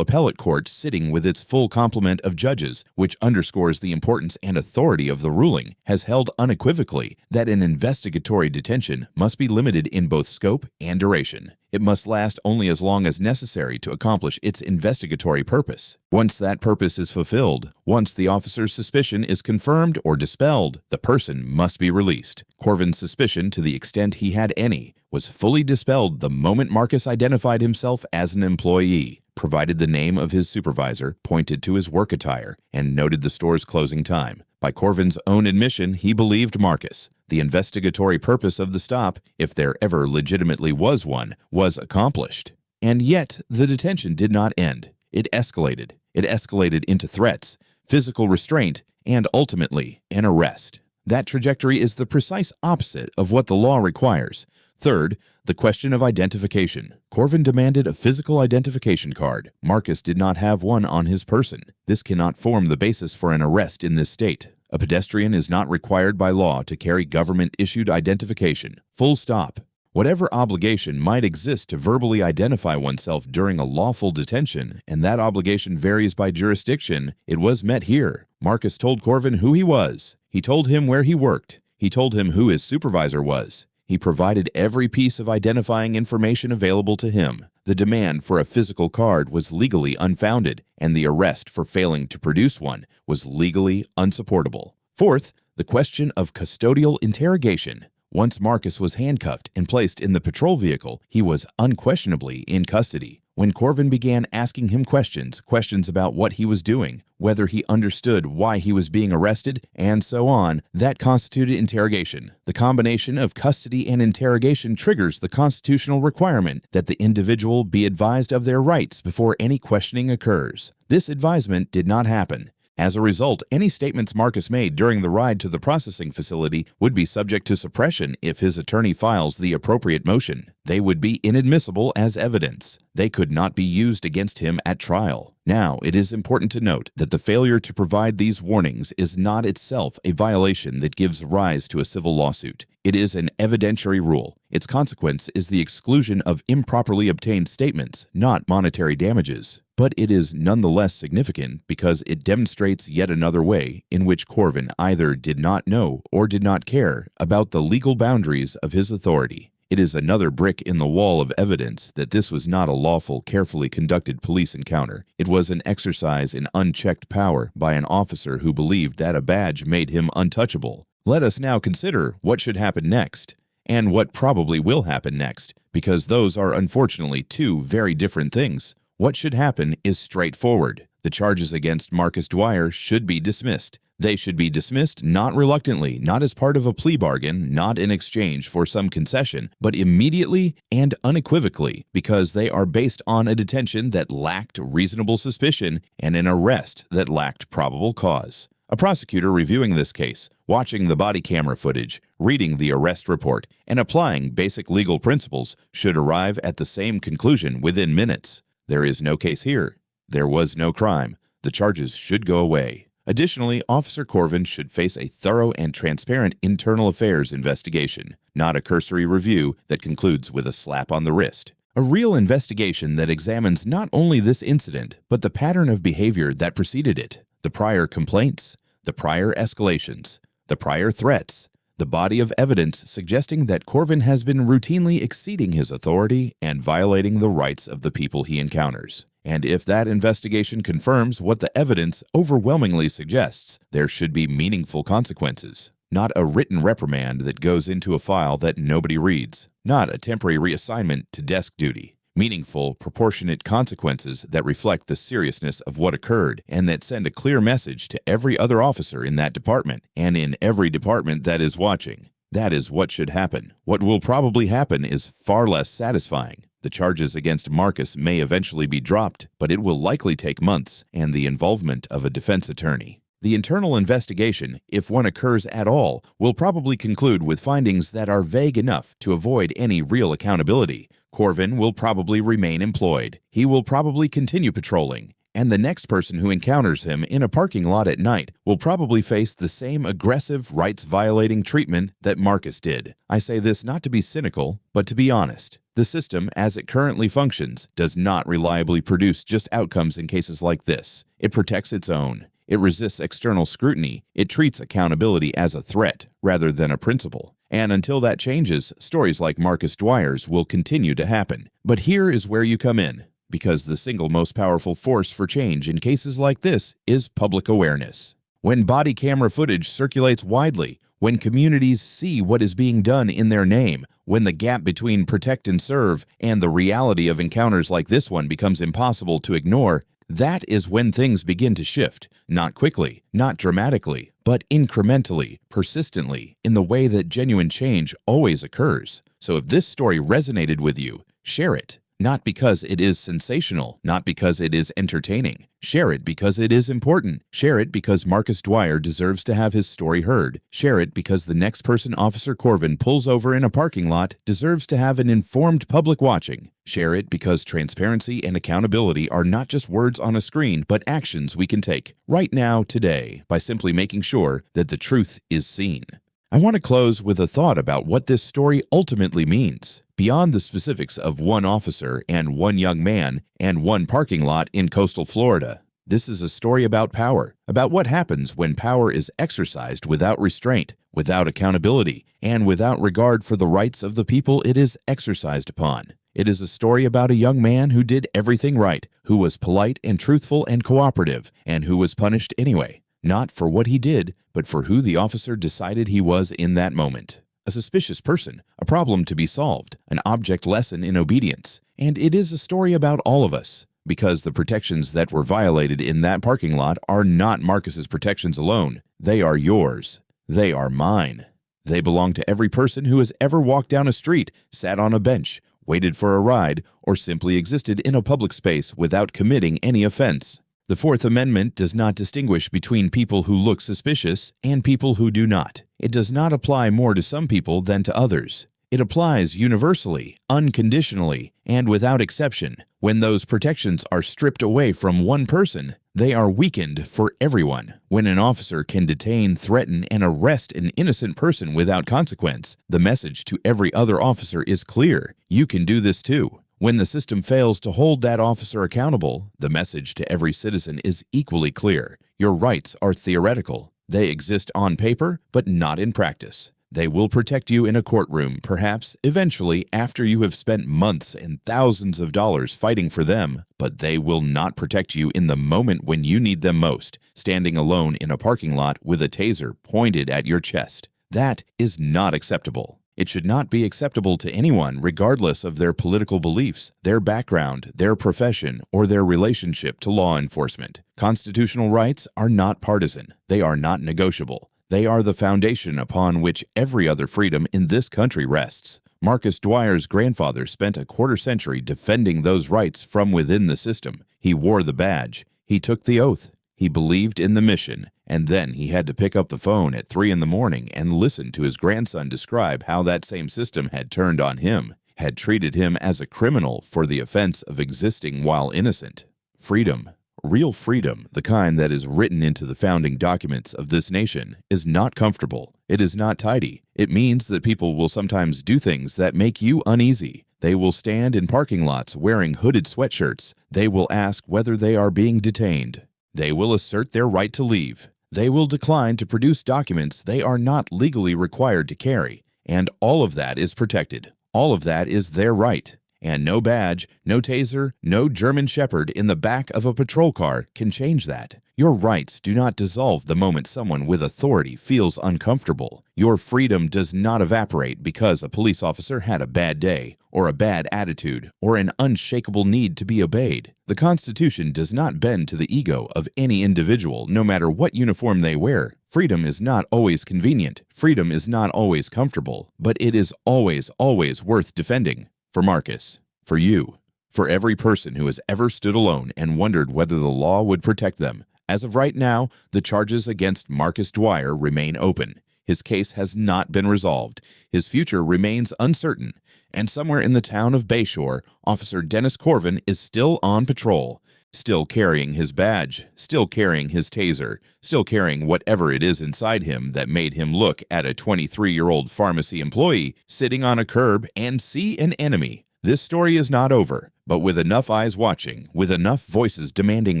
appellate court, sitting with its full complement of judges, which underscores the importance and authority of the ruling, has held unequivocally that an investigatory detention must be limited in both scope and duration. It must last only as long as necessary to accomplish its investigatory purpose. Once that purpose is fulfilled, once the officer's suspicion is confirmed or dispelled, the person must be released. Corvin's suspicion, to the extent he had any, was fully dispelled the moment Marcus identified himself as an employee, provided the name of his supervisor, pointed to his work attire, and noted the store's closing time. By Corvin's own admission, he believed Marcus. The investigatory purpose of the stop, if there ever legitimately was one, was accomplished. And yet, the detention did not end. It escalated. It escalated into threats, physical restraint, and ultimately, an arrest. That trajectory is the precise opposite of what the law requires. Third, the question of identification. Corvin demanded a physical identification card. Marcus did not have one on his person. This cannot form the basis for an arrest in this state. A pedestrian is not required by law to carry government-issued identification. Full stop. Whatever obligation might exist to verbally identify oneself during a lawful detention, and that obligation varies by jurisdiction, it was met here. Marcus told Corvin who he was. He told him where he worked. He told him who his supervisor was. He provided every piece of identifying information available to him. The demand for a physical card was legally unfounded, and the arrest for failing to produce one was legally unsupportable. Fourth, the question of custodial interrogation. Once Marcus was handcuffed and placed in the patrol vehicle, he was unquestionably in custody. When Corvin began asking him questions about what he was doing, whether he understood why he was being arrested, and so on, that constituted interrogation. The combination of custody and interrogation triggers the constitutional requirement that the individual be advised of their rights before any questioning occurs. This advisement did not happen. As a result, any statements Marcus made during the ride to the processing facility would be subject to suppression if his attorney files the appropriate motion. They would be inadmissible as evidence. They could not be used against him at trial. Now, it is important to note that the failure to provide these warnings is not itself a violation that gives rise to a civil lawsuit. It is an evidentiary rule. Its consequence is the exclusion of improperly obtained statements, not monetary damages. But it is nonetheless significant because it demonstrates yet another way in which Corvin either did not know or did not care about the legal boundaries of his authority. It is another brick in the wall of evidence that this was not a lawful, carefully conducted police encounter. It was an exercise in unchecked power by an officer who believed that a badge made him untouchable. Let us now consider what should happen next, and what probably will happen next, because those are unfortunately two very different things. What should happen is straightforward. The charges against Marcus Dwyer should be dismissed. They should be dismissed not reluctantly, not as part of a plea bargain, not in exchange for some concession, but immediately and unequivocally, because they are based on a detention that lacked reasonable suspicion and an arrest that lacked probable cause. A prosecutor reviewing this case, watching the body camera footage, reading the arrest report, and applying basic legal principles should arrive at the same conclusion within minutes. There is no case here. There was no crime. The charges should go away. Additionally, Officer Corvin should face a thorough and transparent internal affairs investigation, not a cursory review that concludes with a slap on the wrist. A real investigation that examines not only this incident, but the pattern of behavior that preceded it, the prior complaints, the prior escalations, the prior threats, the body of evidence suggesting that Corvin has been routinely exceeding his authority and violating the rights of the people he encounters. And if that investigation confirms what the evidence overwhelmingly suggests, there should be meaningful consequences. Not a written reprimand that goes into a file that nobody reads. Not a temporary reassignment to desk duty. Meaningful, proportionate consequences that reflect the seriousness of what occurred and that send a clear message to every other officer in that department and in every department that is watching. That is what should happen. What will probably happen is far less satisfying. The charges against Marcus may eventually be dropped, but it will likely take months and the involvement of a defense attorney. The internal investigation, if one occurs at all, will probably conclude with findings that are vague enough to avoid any real accountability. Corvin will probably remain employed. He will probably continue patrolling. And the next person who encounters him in a parking lot at night will probably face the same aggressive, rights-violating treatment that Marcus did. I say this not to be cynical, but to be honest. The system, as it currently functions, does not reliably produce just outcomes in cases like this. It protects its own. It resists external scrutiny. It treats accountability as a threat rather than a principle. And until that changes, stories like Marcus Dwyer's will continue to happen. But here is where you come in, because the single most powerful force for change in cases like this is public awareness. When body camera footage circulates widely, when communities see what is being done in their name, when the gap between protect and serve and the reality of encounters like this one becomes impossible to ignore, that is when things begin to shift, not quickly, not dramatically, but incrementally, persistently, in the way that genuine change always occurs. So if this story resonated with you, share it. Not because it is sensational, not because it is entertaining. Share it because it is important. Share it because Marcus Dwyer deserves to have his story heard. Share it because the next person Officer Corvin pulls over in a parking lot deserves to have an informed public watching. Share it because transparency and accountability are not just words on a screen, but actions we can take right now, today, by simply making sure that the truth is seen. I want to close with a thought about what this story ultimately means. Beyond the specifics of one officer and one young man and one parking lot in coastal Florida, this is a story about power, about what happens when power is exercised without restraint, without accountability, and without regard for the rights of the people it is exercised upon. It is a story about a young man who did everything right, who was polite and truthful and cooperative, and who was punished anyway. Not for what he did, but for who the officer decided he was in that moment. A suspicious person, a problem to be solved, an object lesson in obedience. And it is a story about all of us, because the protections that were violated in that parking lot are not Marcus's protections alone. They are yours. They are mine. They belong to every person who has ever walked down a street, sat on a bench, waited for a ride, or simply existed in a public space without committing any offense. The Fourth Amendment does not distinguish between people who look suspicious and people who do not. It does not apply more to some people than to others. It applies universally, unconditionally, and without exception. When those protections are stripped away from one person, they are weakened for everyone. When an officer can detain, threaten, and arrest an innocent person without consequence, the message to every other officer is clear. You can do this too. When the system fails to hold that officer accountable, the message to every citizen is equally clear. Your rights are theoretical. They exist on paper, but not in practice. They will protect you in a courtroom, perhaps eventually after you have spent months and thousands of dollars fighting for them, but they will not protect you in the moment when you need them most, standing alone in a parking lot with a taser pointed at your chest. That is not acceptable. It should not be acceptable to anyone regardless of their political beliefs, their background, their profession, or their relationship to law enforcement. Constitutional rights are not partisan. They are not negotiable. They are the foundation upon which every other freedom in this country rests. Marcus Dwyer's grandfather spent a quarter-century defending those rights from within the system. He wore the badge. He took the oath. He believed in the mission, and then he had to pick up the phone at 3 a.m. and listen to his grandson describe how that same system had turned on him, had treated him as a criminal for the offense of existing while innocent. Freedom, real freedom, the kind that is written into the founding documents of this nation, is not comfortable. It is not tidy. It means that people will sometimes do things that make you uneasy. They will stand in parking lots wearing hooded sweatshirts. They will ask whether they are being detained. They will assert their right to leave. They will decline to produce documents they are not legally required to carry. And all of that is protected. All of that is their right. And no badge, no taser, no German Shepherd in the back of a patrol car can change that. Your rights do not dissolve the moment someone with authority feels uncomfortable. Your freedom does not evaporate because a police officer had a bad day, or a bad attitude, or an unshakable need to be obeyed. The Constitution does not bend to the ego of any individual, no matter what uniform they wear. Freedom is not always convenient. Freedom is not always comfortable, but it is always, always worth defending. For Marcus, for you, for every person who has ever stood alone and wondered whether the law would protect them. As of right now, the charges against Marcus Dwyer remain open. His case has not been resolved. His future remains uncertain. And somewhere in the town of Bayshore, Officer Dennis Corvin is still on patrol, still carrying his badge, still carrying his taser, still carrying whatever it is inside him that made him look at a 23-year-old pharmacy employee sitting on a curb and see an enemy. This story is not over, But with enough eyes watching, with enough voices demanding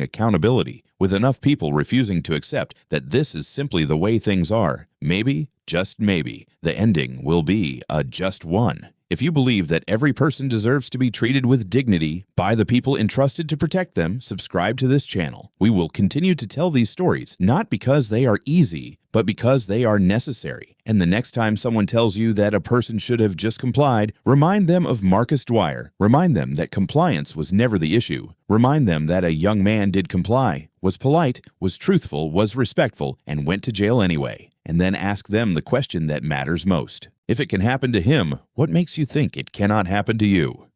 accountability, with enough people refusing to accept that this is simply the way things are, maybe, just maybe, the ending will be a just one. If you believe that every person deserves to be treated with dignity by the people entrusted to protect them, subscribe to this channel. We will continue to tell these stories, not because they are easy, but because they are necessary. And the next time someone tells you that a person should have just complied, remind them of Marcus Dwyer. Remind them that compliance was never the issue. Remind them that a young man did comply, was polite, was truthful, was respectful, and went to jail anyway. And then ask them the question that matters most. If it can happen to him, what makes you think it cannot happen to you?